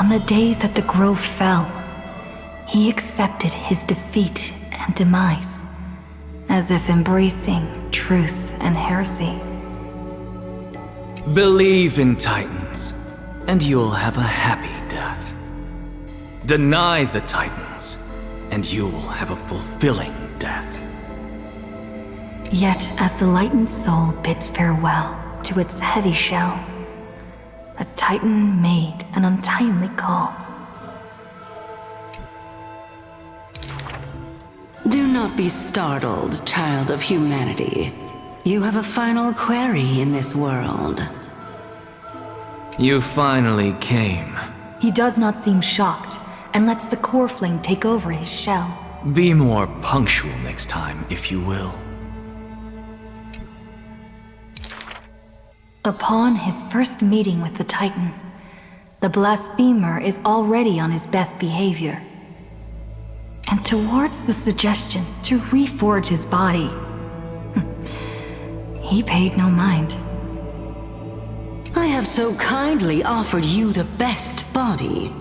On the day that the grove fell, he accepted his defeat and demise, as if embracing truth and heresy. Believe in Titans, and you'll have a happy death. Deny the Titans, and you'll have a fulfilling death. Yet as the lightened soul bids farewell to its heavy shell, a Titan made an untimely call. Do not be startled, child of humanity. You have a final query in this world. You finally came. He does not seem shocked, and lets the core flame take over his shell. Be more punctual next time, if you will. Upon his first meeting with the Titan, the blasphemer is already on his best behavior. And towards the suggestion to reforge his body, he paid no mind. I have so kindly offered you the best body.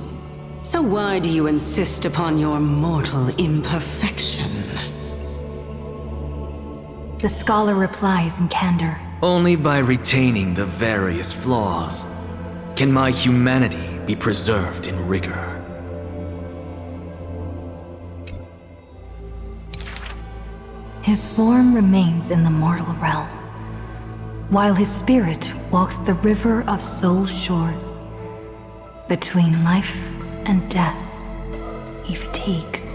So why do you insist upon your mortal imperfection? The scholar replies in candor. Only by retaining the various flaws can my humanity be preserved in rigor. His form remains in the mortal realm, while his spirit walks the river of soul shores. Between life and death, he fatigues.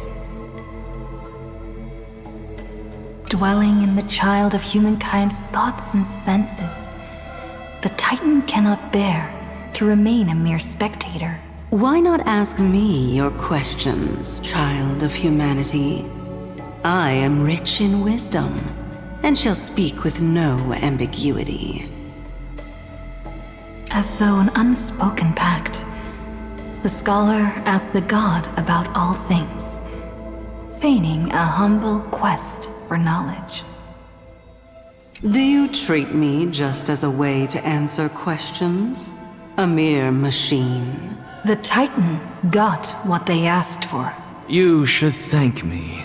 Dwelling in the child of humankind's thoughts and senses, the Titan cannot bear to remain a mere spectator. Why not ask me your questions, child of humanity? I am rich in wisdom, and shall speak with no ambiguity. As though an unspoken pact, the scholar asked the god about all things, feigning a humble quest for knowledge. Do you treat me just as a way to answer questions? A mere machine? The Titan got what they asked for. You should thank me,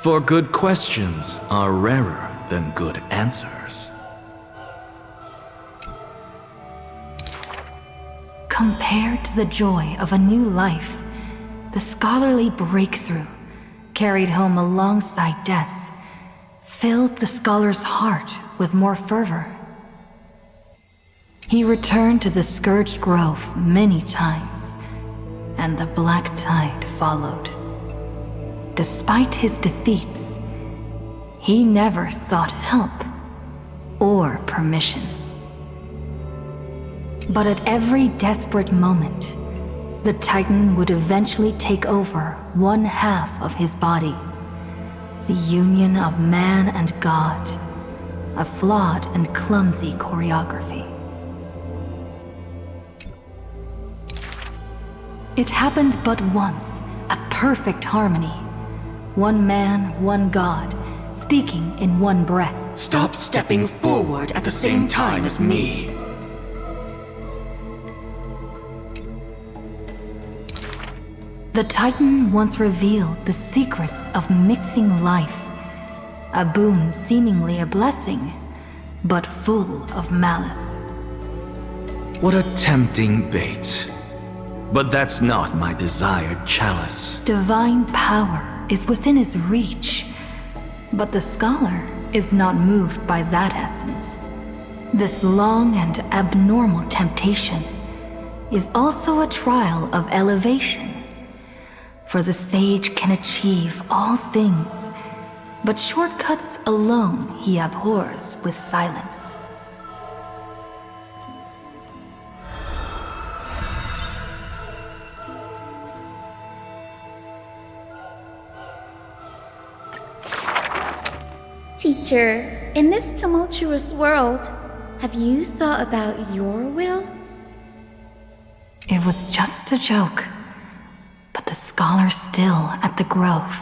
for good questions are rarer than good answers. Compared to the joy of a new life, the scholarly breakthrough, carried home alongside death, filled the scholar's heart with more fervor. He returned to the Scourged Grove many times, and the black tide followed. Despite his defeats, he never sought help or permission. But at every desperate moment, the Titan would eventually take over one half of his body. The union of man and God, a flawed and clumsy choreography. It happened but once, a perfect harmony. One man, one God, speaking in one breath. Stop stepping forward at the same time as me. The Titan once revealed the secrets of mixing life, a boon seemingly a blessing, but full of malice. What a tempting bait. But that's not my desired chalice. Divine power is within his reach, but the scholar is not moved by that essence. This long and abnormal temptation is also a trial of elevation. For the sage can achieve all things, but shortcuts alone he abhors with silence. Teacher, in this tumultuous world, have you thought about your will? It was just a joke, but the scholar still at the grove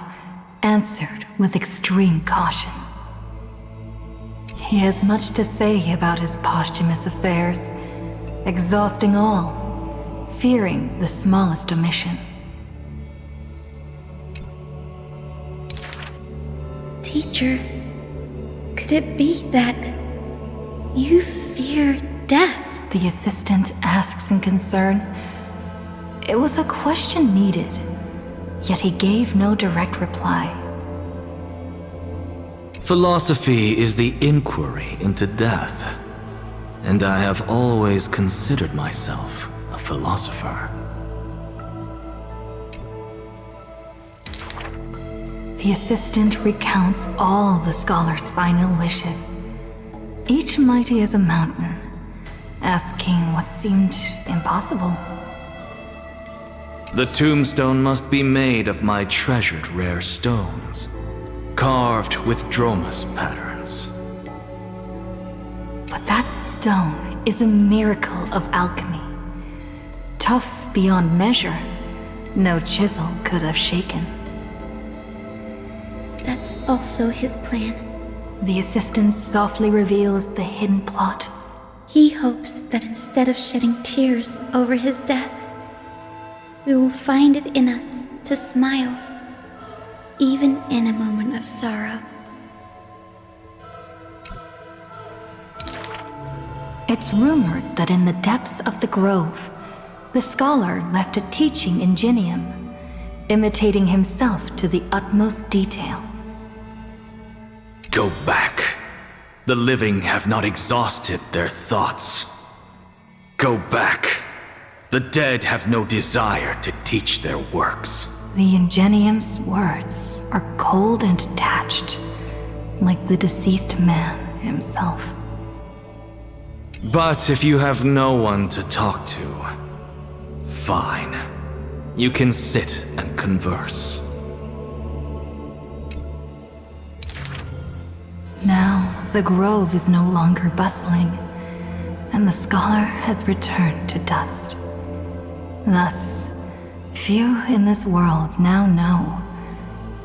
answered with extreme caution. He has much to say about his posthumous affairs, exhausting all, fearing the smallest omission. Teacher, could it be that you fear death? The assistant asks in concern. It was a question needed, yet he gave no direct reply. Philosophy is the inquiry into death, and I have always considered myself a philosopher. The assistant recounts all the scholar's final wishes, each mighty as a mountain, asking what seemed impossible. The tombstone must be made of my treasured rare stones, carved with Dromus patterns. But that stone is a miracle of alchemy. Tough beyond measure, no chisel could have shaken. That's also his plan. The assistant softly reveals the hidden plot. He hopes that instead of shedding tears over his death, we will find it in us to smile, even in a moment of sorrow. It's rumored that in the depths of the grove, the scholar left a teaching ingenium, imitating himself to the utmost detail. Go back. The living have not exhausted their thoughts. Go back. The dead have no desire to teach their works. The ingenium's words are cold and detached, like the deceased man himself. But if you have no one to talk to, fine. You can sit and converse. Now, the grove is no longer bustling, and the scholar has returned to dust. Thus, few in this world now know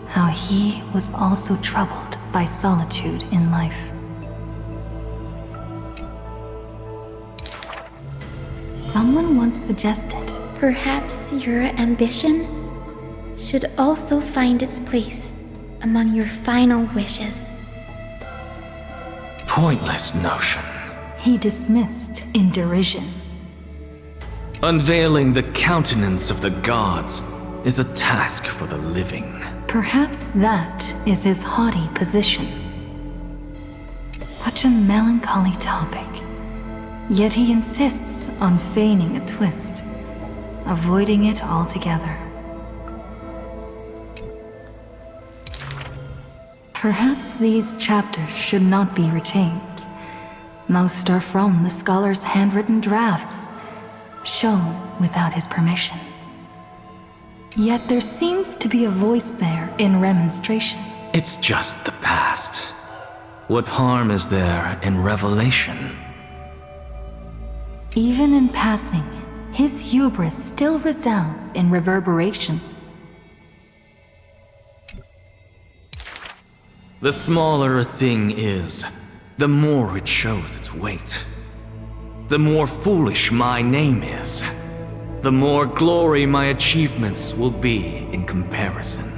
how he was also troubled by solitude in life. Someone once suggested, perhaps your ambition should also find its place among your final wishes. Pointless notion. He dismissed in derision. Unveiling the countenance of the gods is a task for the living. Perhaps that is his haughty position. Such a melancholy topic, yet he insists on feigning a twist, avoiding it altogether. Perhaps these chapters should not be retained. Most are from the scholar's handwritten drafts, shown without his permission. Yet there seems to be a voice there in remonstration. It's just the past. What harm is there in revelation? Even in passing, his hubris still resounds in reverberation. The smaller a thing is, the more it shows its weight. The more foolish my name is, the more glory my achievements will be in comparison.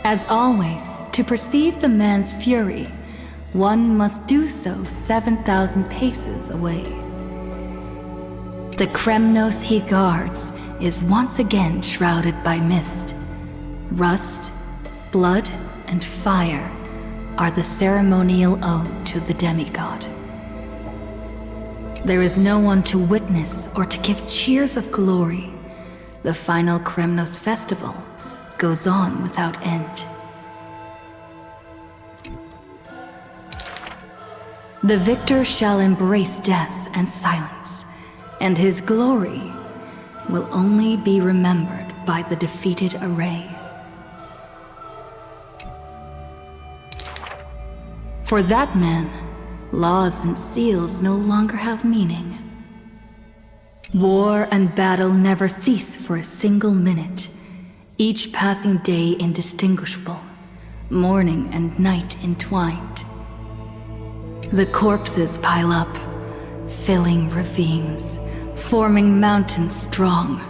As always, to perceive the man's fury, one must do so 7,000 paces away. The Kremnos he guards is once again shrouded by mist. Rust, blood, and fire are the ceremonial ode to the demigod. There is no one to witness or to give cheers of glory, the final Kremnos festival goes on without end. The victor shall embrace death and silence, and his glory will only be remembered by the defeated array. For that man, laws and seals no longer have meaning. War and battle never cease for a single minute, each passing day indistinguishable, morning and night entwined. The corpses pile up, filling ravines, forming mountains strong.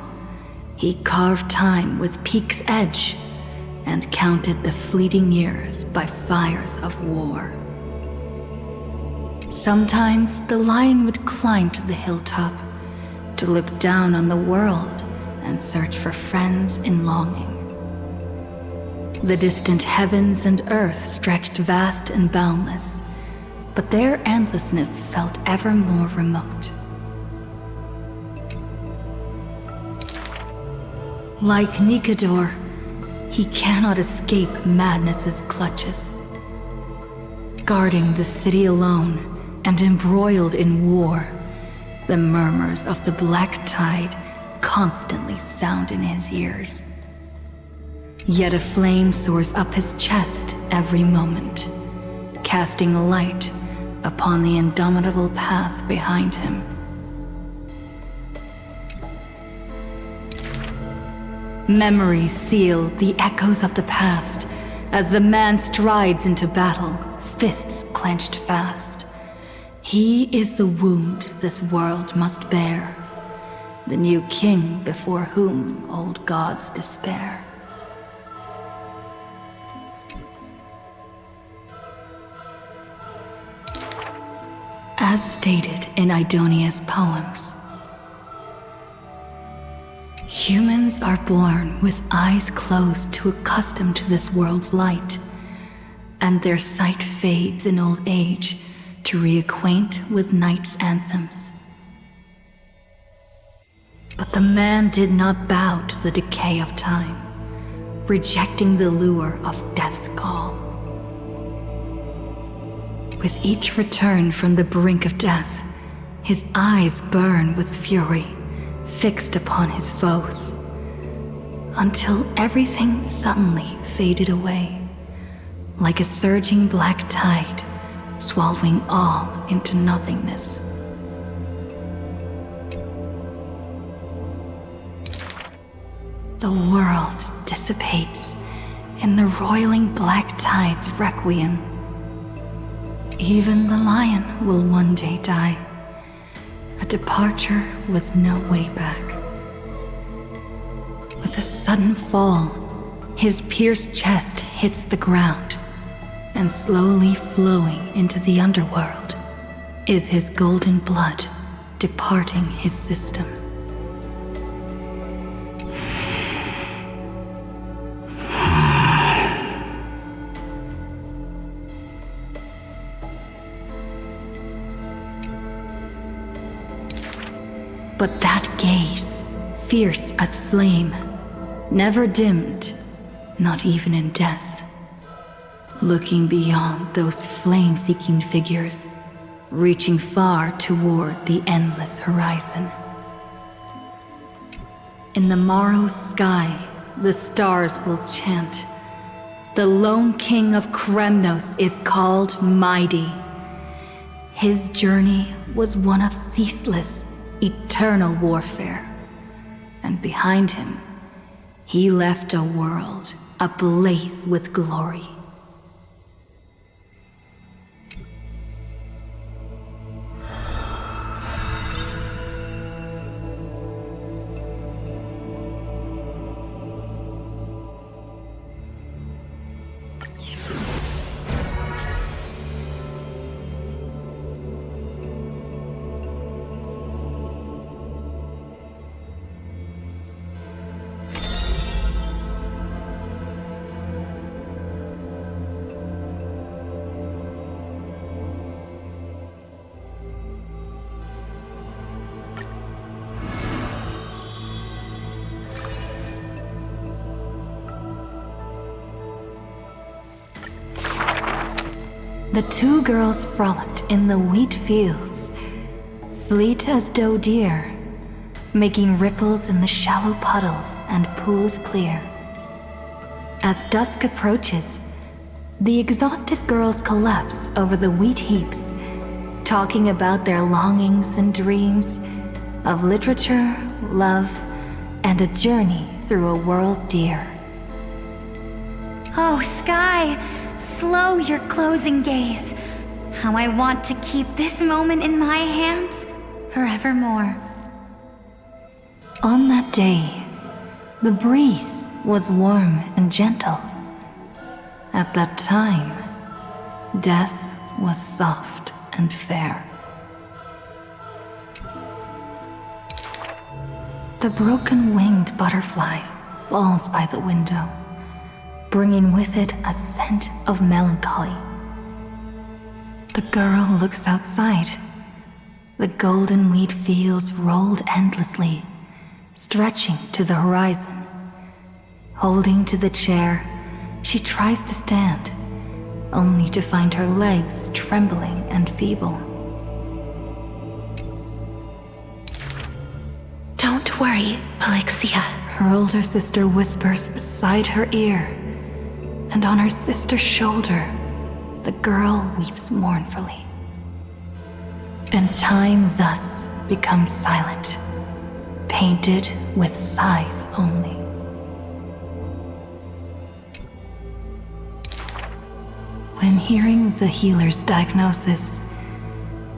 He carved time with peak's edge and counted the fleeting years by fires of war. Sometimes the lion would climb to the hilltop to look down on the world and search for friends in longing. The distant heavens and earth stretched vast and boundless, but their endlessness felt ever more remote. Like Nikador, he cannot escape madness's clutches. Guarding the city alone and embroiled in war, the murmurs of the black tide constantly sound in his ears. Yet a flame soars up his chest every moment, casting a light upon the indomitable path behind him. Memories seal the echoes of the past as the man strides into battle, fists clenched fast. He is the wound this world must bear, the new king before whom old gods despair. As stated in Idonia's poems, humans are born with eyes closed to accustom to this world's light, and their sight fades in old age to reacquaint with night's anthems. But the man did not bow to the decay of time, rejecting the lure of death's call. With each return from the brink of death, his eyes burn with fury, fixed upon his foes, until everything suddenly faded away, like a surging black tide, swallowing all into nothingness. The world dissipates in the roiling black tide's requiem. Even the lion will one day die, a departure with no way back. With a sudden fall, his pierced chest hits the ground, and slowly flowing into the underworld is his golden blood departing his system. But that gaze, fierce as flame, never dimmed, not even in death. Looking beyond those flame-seeking figures, reaching far toward the endless horizon. In the morrow's sky, the stars will chant. The lone king of Kremnos is called Mighty. His journey was one of ceaseless, eternal warfare. And behind him, he left a world ablaze with glory. The two girls frolicked in the wheat fields, fleet as doe deer, making ripples in the shallow puddles and pools clear. As dusk approaches, the exhausted girls collapse over the wheat heaps, talking about their longings and dreams of literature, love, and a journey through a world dear. Oh, Sky, slow your closing gaze. How I want to keep this moment in my hands forevermore. On that day, the breeze was warm and gentle. At that time, death was soft and fair. The broken-winged butterfly falls by the window, bringing with it a scent of melancholy. The girl looks outside. The golden wheat fields rolled endlessly, stretching to the horizon. Holding to the chair, she tries to stand, only to find her legs trembling and feeble. Don't worry, Pelixia. Her older sister whispers beside her ear, and on her sister's shoulder, the girl weeps mournfully. And time thus becomes silent, painted with sighs only. When hearing the healer's diagnosis,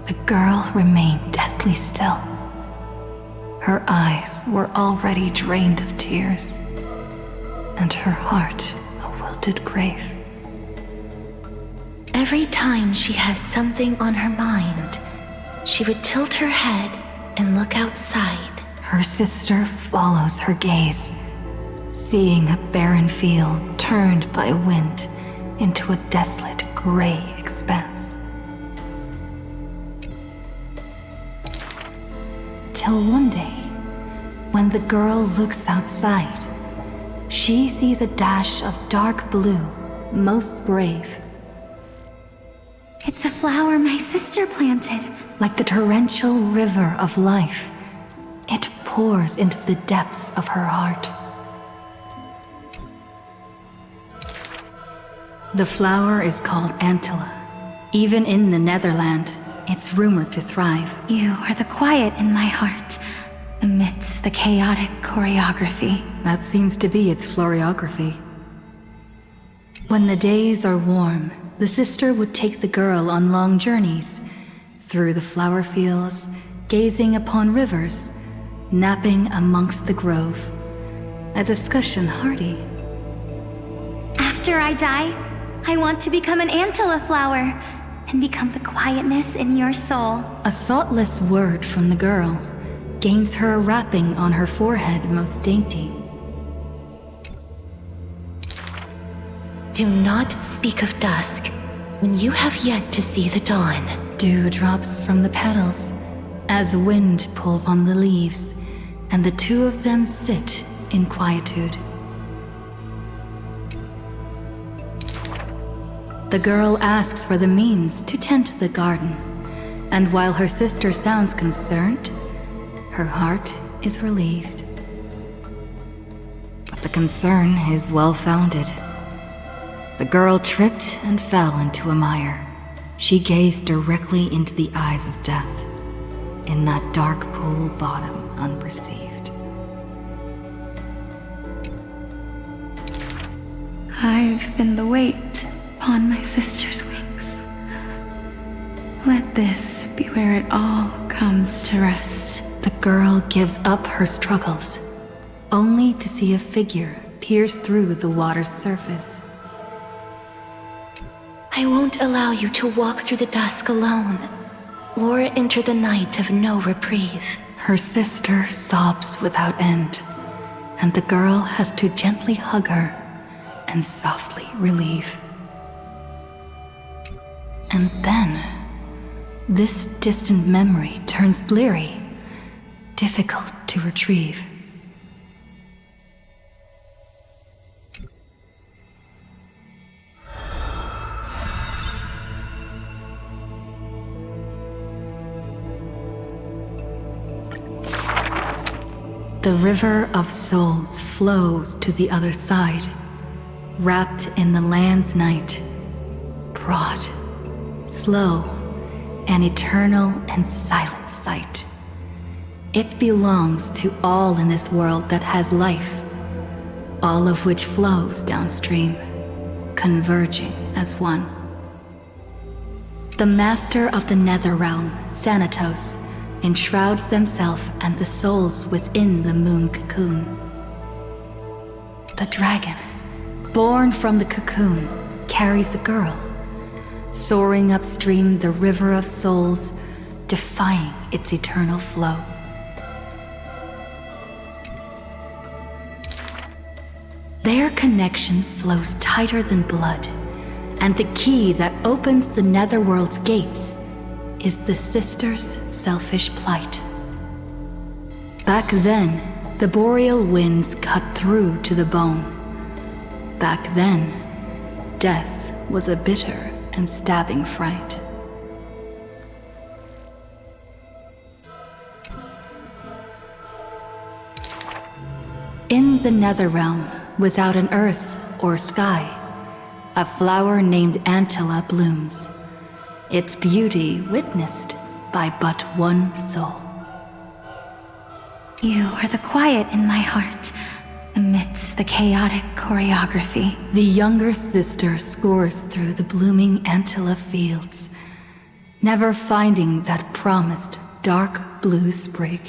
the girl remained deathly still. Her eyes were already drained of tears, and her heart a wilted grave. Every time she has something on her mind, she would tilt her head and look outside. Her sister follows her gaze, seeing a barren field turned by wind into a desolate gray expanse. Till one day, when the girl looks outside, she sees a dash of dark blue, most brave. It's a flower my sister planted. Like the torrential river of life, it pours into the depths of her heart. The flower is called Antilla. Even in the Netherland, it's rumored to thrive. You are the quiet in my heart, amidst the chaotic choreography. That seems to be its floriography. When the days are warm, the sister would take the girl on long journeys, through the flower fields, gazing upon rivers, napping amongst the grove. A discussion hearty. After I die, I want to become an Antilla flower and become the quietness in your soul. A thoughtless word from the girl gains her a wrapping on her forehead most dainty. Do not speak of dusk when you have yet to see the dawn. Dew drops from the petals as wind pulls on the leaves, and the two of them sit in quietude. The girl asks for the means to tend the garden, and while her sister sounds concerned, her heart is relieved. But the concern is well-founded. The girl tripped and fell into a mire. She gazed directly into the eyes of death, in that dark pool bottom unperceived. I've been the weight upon my sister's wings. Let this be where it all comes to rest. The girl gives up her struggles, only to see a figure pierce through the water's surface. I won't allow you to walk through the dusk alone, or enter the night of no reprieve. Her sister sobs without end, and the girl has to gently hug her and softly relieve. And then, this distant memory turns bleary, difficult to retrieve. The river of souls flows to the other side, wrapped in the land's night. Broad, slow, an eternal and silent sight. It belongs to all in this world that has life, all of which flows downstream, converging as one. The master of the nether realm, Thanatos, enshrouds themselves and the souls within the moon cocoon. The dragon, born from the cocoon, carries the girl, soaring upstream the river of souls, defying its eternal flow. Their connection flows tighter than blood, and the key that opens the netherworld's gates is the sisters' selfish plight. Back then, the boreal winds cut through to the bone. Back then, death was a bitter and stabbing fright. In the Netherrealm, without an earth or sky, a flower named Antilla blooms, its beauty witnessed by but one soul. You are the quiet in my heart, amidst the chaotic choreography. The younger sister scores through the blooming Antilla fields, never finding that promised dark blue sprig.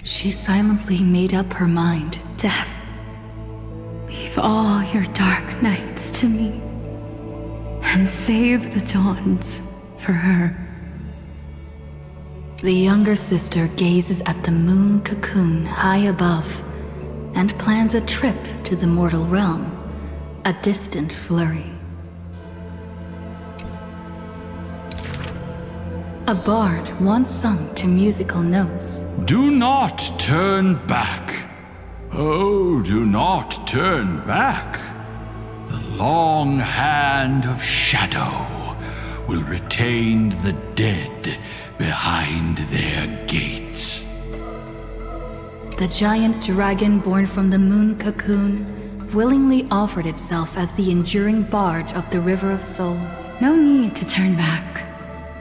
She silently made up her mind. Death, leave all your dark nights to me, and save the dawns for her. The younger sister gazes at the moon cocoon high above and plans a trip to the mortal realm, a distant flurry. A bard once sung to musical notes. Do not turn back. Oh, do not turn back. The long hand of shadow will retain the dead behind their gates. The giant dragon born from the moon cocoon willingly offered itself as the enduring barge of the River of Souls. No need to turn back.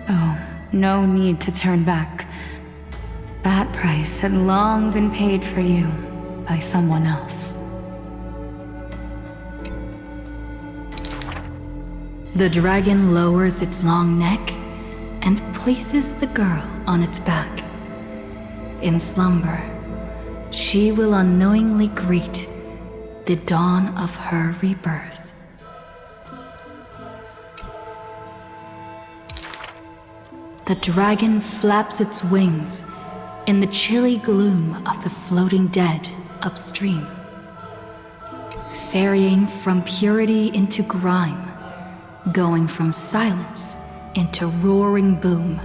Oh, no need to turn back. That price had long been paid for you by someone else. The dragon lowers its long neck and places the girl on its back. In slumber, she will unknowingly greet the dawn of her rebirth. The dragon flaps its wings in the chilly gloom of the floating dead upstream, ferrying from purity into grime, going from silence into roaring boom.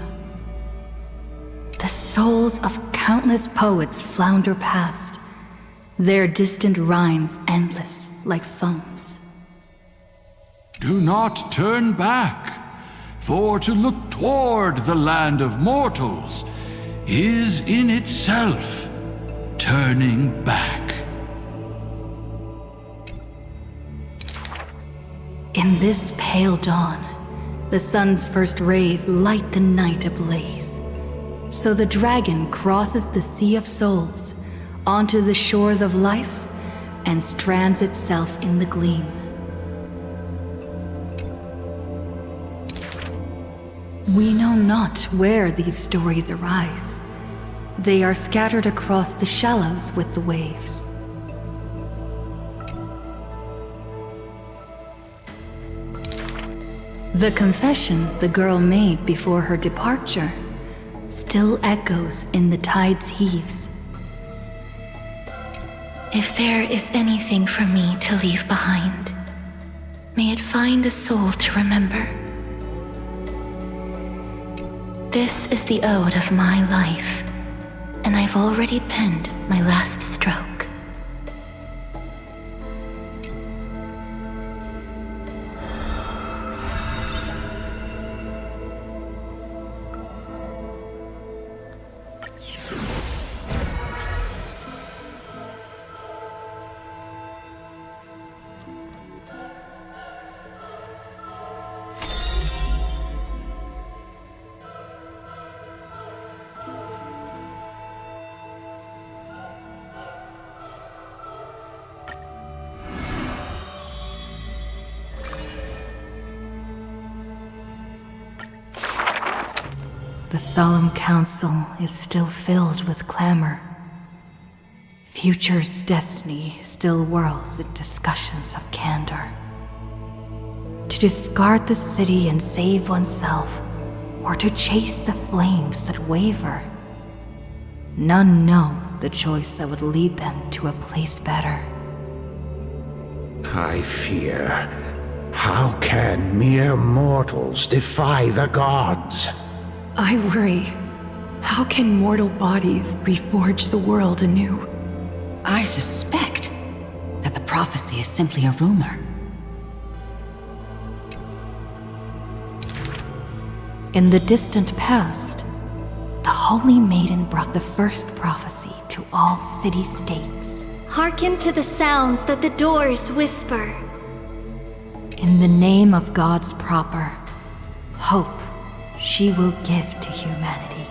The souls of countless poets flounder past, their distant rhymes endless like foams. Do not turn back, for to look toward the land of mortals is in itself turning back. In this pale dawn, the sun's first rays light the night ablaze. So the dragon crosses the sea of souls onto the shores of life and strands itself in the gleam. We know not where these stories arise. They are scattered across the shallows with the waves. The confession the girl made before her departure still echoes in the tide's heaves. If there is anything for me to leave behind, may it find a soul to remember. This is the ode of my life, and I've already penned my last stroke. The solemn council is still filled with clamor. Future's destiny still whirls in discussions of candor. To discard the city and save oneself, or to chase the flames that waver. None know the choice that would lead them to a place better. I fear, how can mere mortals defy the gods? I worry, how can mortal bodies reforge the world anew? I suspect that the prophecy is simply a rumor. In the distant past, the Holy Maiden brought the first prophecy to all city-states. Hearken to the sounds that the doors whisper. In the name of God's proper, hope she will give to humanity.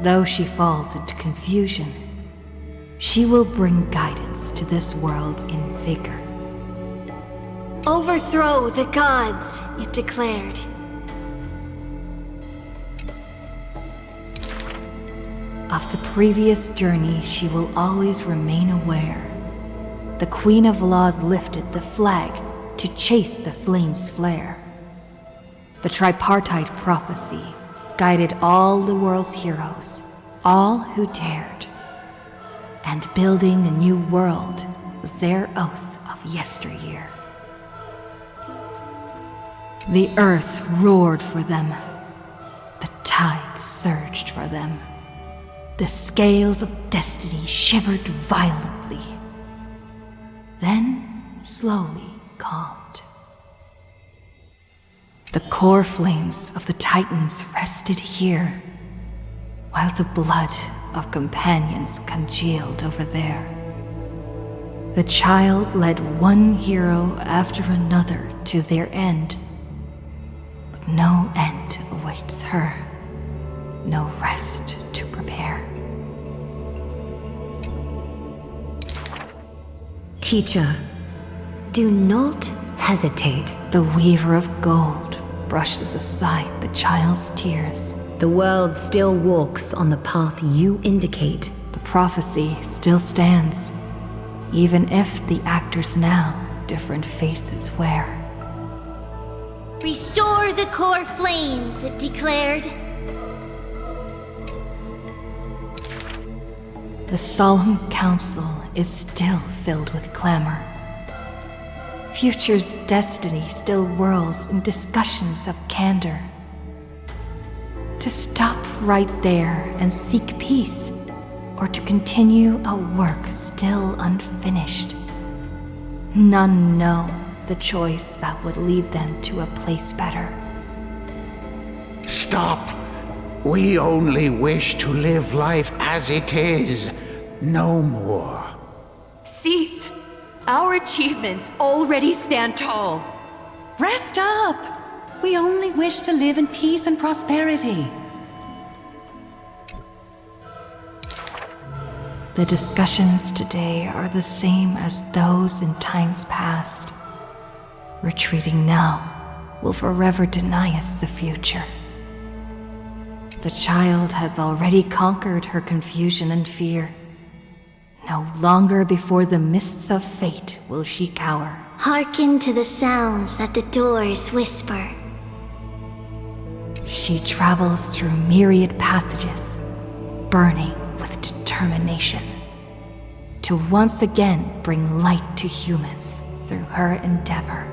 Though she falls into confusion, she will bring guidance to this world in vigor. Overthrow the gods, it declared. Of the previous journey, she will always remain aware. The Queen of Laws lifted the flag to chase the flames' flare. The tripartite prophecy guided all the world's heroes, all who dared. And building a new world was their oath of yesteryear. The earth roared for them. The tides surged for them. The scales of destiny shivered violently, then slowly calmed. The core flames of the Titans rested here, while the blood of companions congealed over there. The child led one hero after another to their end, but no end awaits her, no rest to prepare. Teacher, do not hesitate. The weaver of gold brushes aside the child's tears. The world still walks on the path you indicate. The prophecy still stands, even if the actors now different faces wear. Restore the core flames, it declared. The solemn council is still filled with clamor. Future's destiny still whirls in discussions of candor. To stop right there and seek peace, or to continue a work still unfinished. None know the choice that would lead them to a place better. Stop! We only wish to live life as it is, no more. Cease! Our achievements already stand tall. Rest up! We only wish to live in peace and prosperity. The discussions today are the same as those in times past. Retreating now will forever deny us the future. The child has already conquered her confusion and fear. No longer before the mists of fate will she cower. Hearken to the sounds that the doors whisper. She travels through myriad passages, burning with determination, to once again bring light to humans through her endeavor.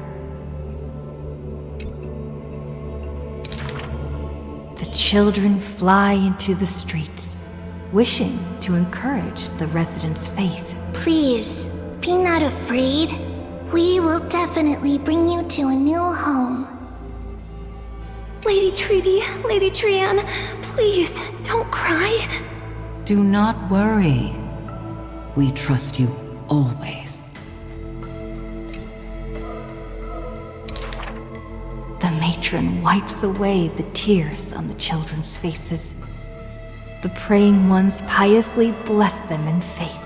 The children fly into the streets, wishing to encourage the residents' faith. Please, be not afraid. We will definitely bring you to a new home. Lady Treaty, Lady Trianne, please, don't cry. Do not worry. We trust you always. The matron wipes away the tears on the children's faces. The praying ones piously bless them in faith.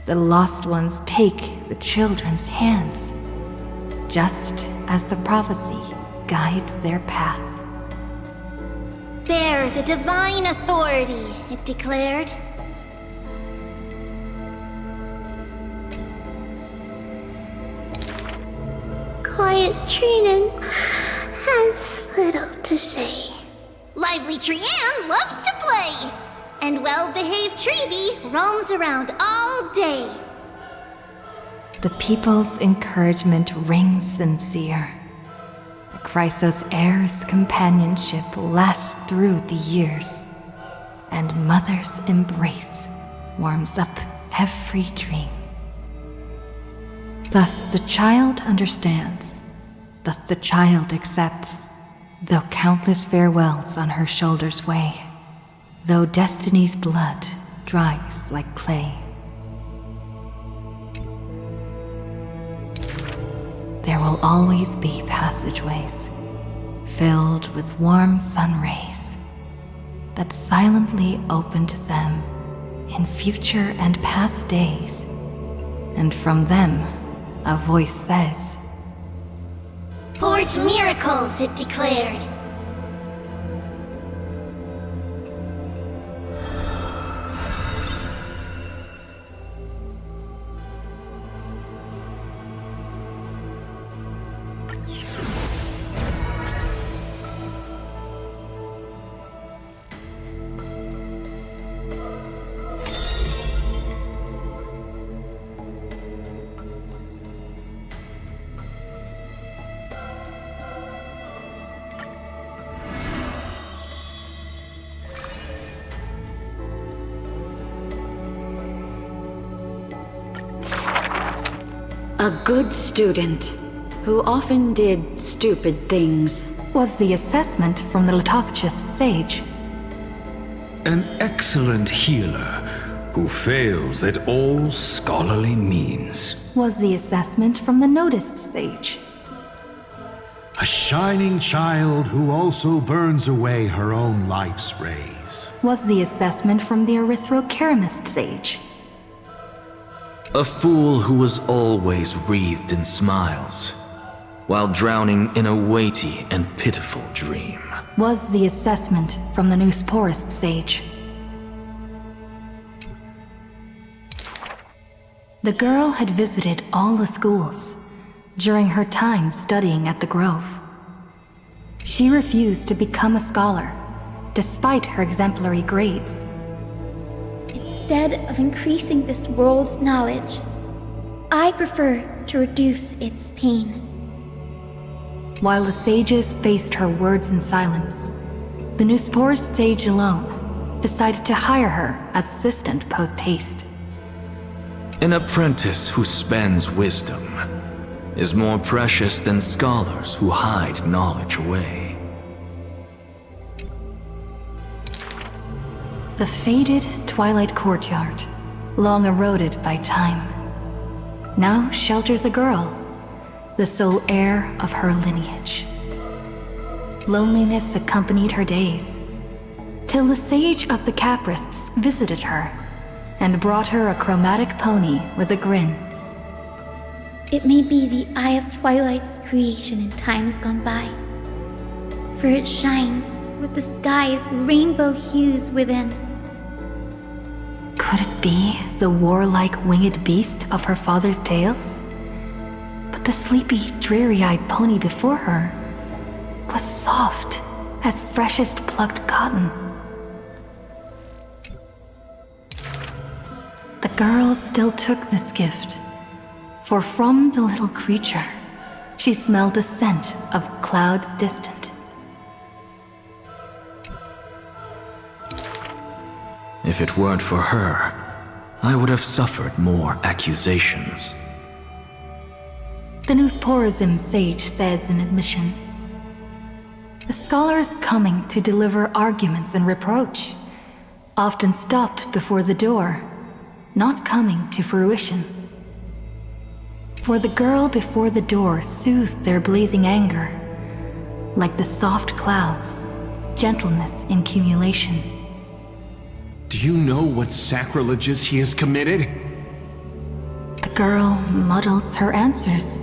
The lost ones take the children's hands, just as the prophecy guides their path. bear the divine authority, it declared. Quiet Trinan has little to say. Lively Trianne loves to play, and well-behaved Treeby roams around all day. The people's encouragement rings sincere. Chrysos' heir's companionship lasts through the years, and Mother's embrace warms up every dream. Thus the child understands, thus the child accepts, though countless farewells on her shoulders weigh, though destiny's blood dries like clay. There will always be passageways filled with warm sun rays that silently open to them in future and past days, and from them a voice says, Forge miracles, it declared. A good student, who often did stupid things. Was the assessment from the Litophagist sage. An excellent healer, who fails at all scholarly means. Was the assessment from the Noticed sage. A shining child who also burns away her own life's rays. Was the assessment from the Erythrokeramist sage. A fool who was always wreathed in smiles, while drowning in a weighty and pitiful dream. Was the assessment from the Neusporist sage. The girl had visited all the schools during her time studying at the Grove. She refused to become a scholar, despite her exemplary grades. Instead of increasing this world's knowledge, I prefer to reduce its pain. While the sages faced her words in silence, the Neusporist sage alone decided to hire her as assistant post-haste. An apprentice who spends wisdom is more precious than scholars who hide knowledge away. The faded twilight courtyard, long eroded by time, now shelters a girl, the sole heir of her lineage. Loneliness accompanied her days, till the sage of the Caprists visited her and brought her a chromatic pony with a grin. It may be the Eye of Twilight's creation in times gone by, for it shines with the sky's rainbow hues within. Could it be the warlike winged beast of her father's tales? But the sleepy, dreary-eyed pony before her was soft as freshest plucked cotton. The girl still took this gift, for from the little creature, she smelled the scent of clouds distant. If it weren't for her, I would have suffered more accusations. The Neusporism sage says in admission, the scholar is coming to deliver arguments and reproach, often stopped before the door, not coming to fruition. For the girl before the door soothed their blazing anger, like the soft clouds, gentleness in cumulation. Do you know what sacrileges he has committed? The girl muddles her answers,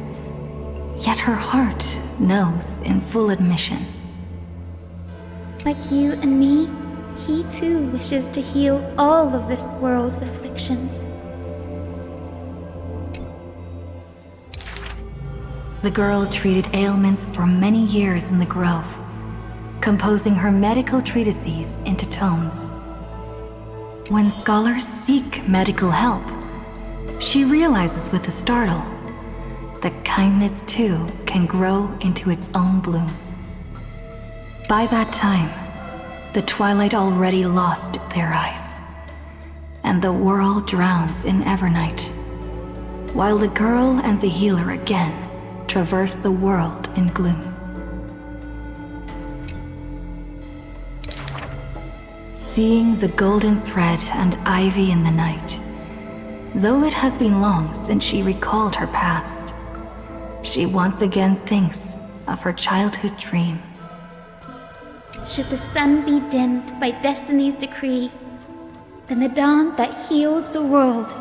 yet her heart knows in full admission. Like you and me, he too wishes to heal all of this world's afflictions. The girl treated ailments for many years in the grove, composing her medical treatises into tomes. When scholars seek medical help, she realizes with a startle that kindness too can grow into its own bloom. By that time, the twilight already lost their eyes, and the world drowns in evernight, while the girl and the healer again traverse the world in gloom. Seeing the golden thread and ivy in the night, though it has been long since she recalled her past, she once again thinks of her childhood dream. Should the sun be dimmed by destiny's decree, then the dawn that heals the world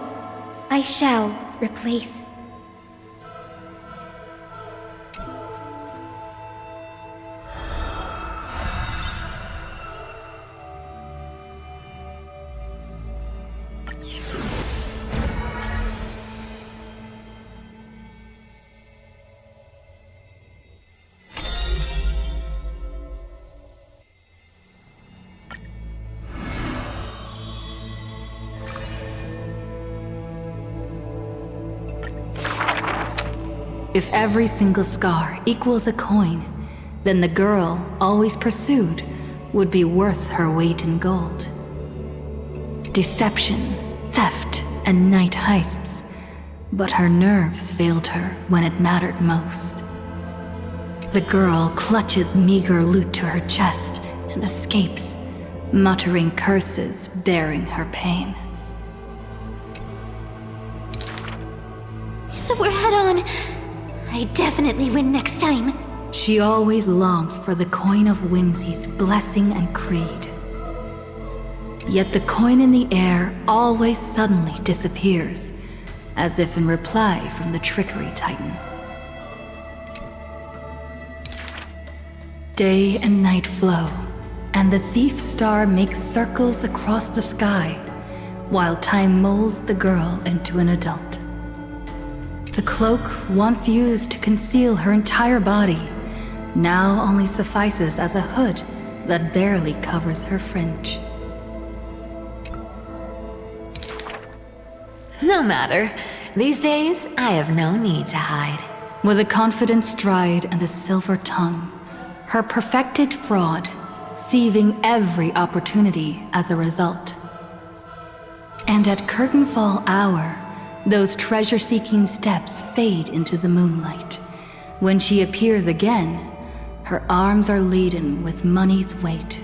I shall replace. If every single scar equals a coin, then the girl, always pursued, would be worth her weight in gold. Deception, theft, and night heists, but her nerves failed her when it mattered most. The girl clutches meager loot to her chest and escapes, muttering curses bearing her pain. We're head on. I definitely win next time. She always longs for the coin of whimsy's blessing and creed. Yet the coin in the air always suddenly disappears, as if in reply from the trickery titan. Day and night flow, and the thief star makes circles across the sky, while time molds the girl into an adult. The cloak once used to conceal her entire body now only suffices as a hood that barely covers her fringe. No matter. These days, I have no need to hide. With a confident stride and a silver tongue, her perfected fraud, thieving every opportunity as a result. And at curtainfall hour, those treasure-seeking steps fade into the moonlight. When she appears again, her arms are laden with money's weight.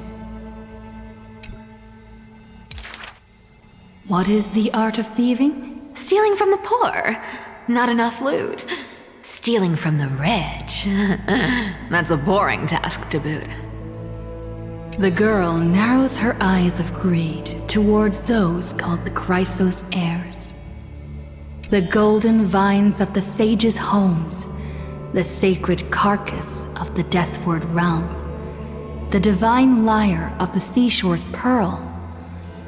What is the art of thieving? Stealing from the poor. Not enough loot. Stealing from the rich. That's a boring task to boot. The girl narrows her eyes of greed towards those called the Chrysos heirs. The golden vines of the sages' homes, the sacred carcass of the deathward realm, the divine lyre of the seashore's pearl,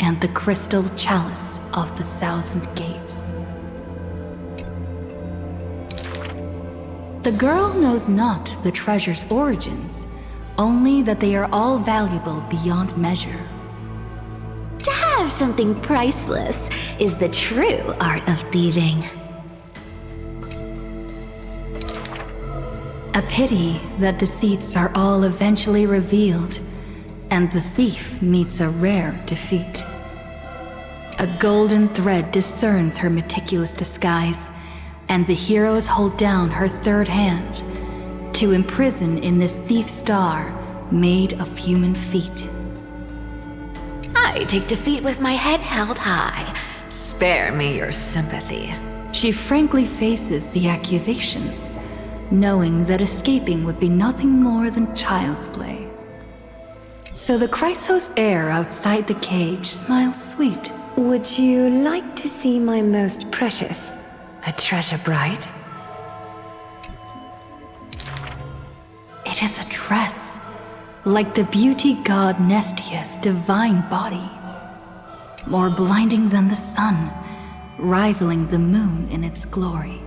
and the crystal chalice of the 1,000 gates. The girl knows not the treasure's origins, only that they are all valuable beyond measure. To have something priceless is the true art of thieving. A pity that deceits are all eventually revealed, and the thief meets a rare defeat. A golden thread discerns her meticulous disguise, and the heroes hold down her third hand to imprison in this thief star made of human feet. I take defeat with my head held high. Spare me your sympathy. She frankly faces the accusations, knowing that escaping would be nothing more than child's play. So the Chrysos heir outside the cage smiles sweet. Would you like to see my most precious? A treasure bright? It is a dress, like the beauty god Nestia's divine body. More blinding than the sun, rivaling the moon in its glory.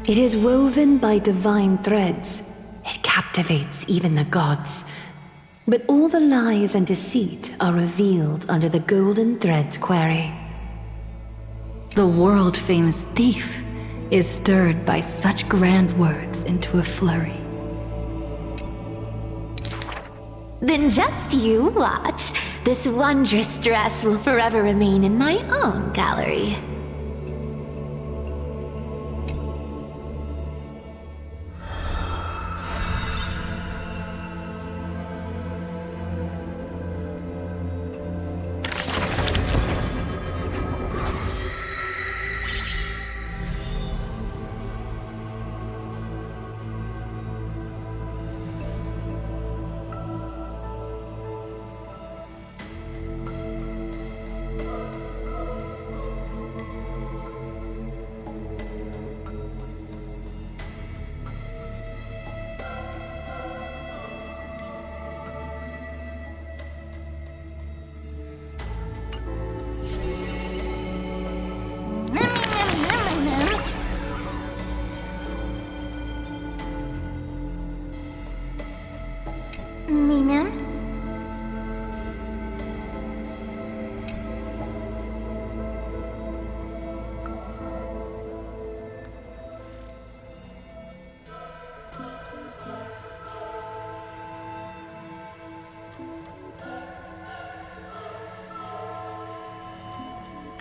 It is woven by divine threads. It captivates even the gods. But all the lies and deceit are revealed under the golden thread's query. The world-famous thief is stirred by such grand words into a flurry. Then just you watch. This wondrous dress will forever remain in my own gallery. Me, ma'am?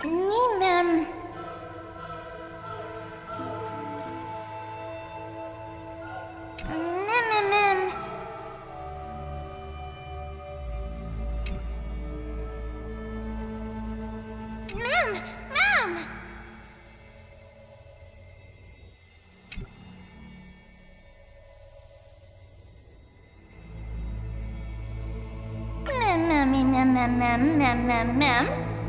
Me, ma'am. Ma'am?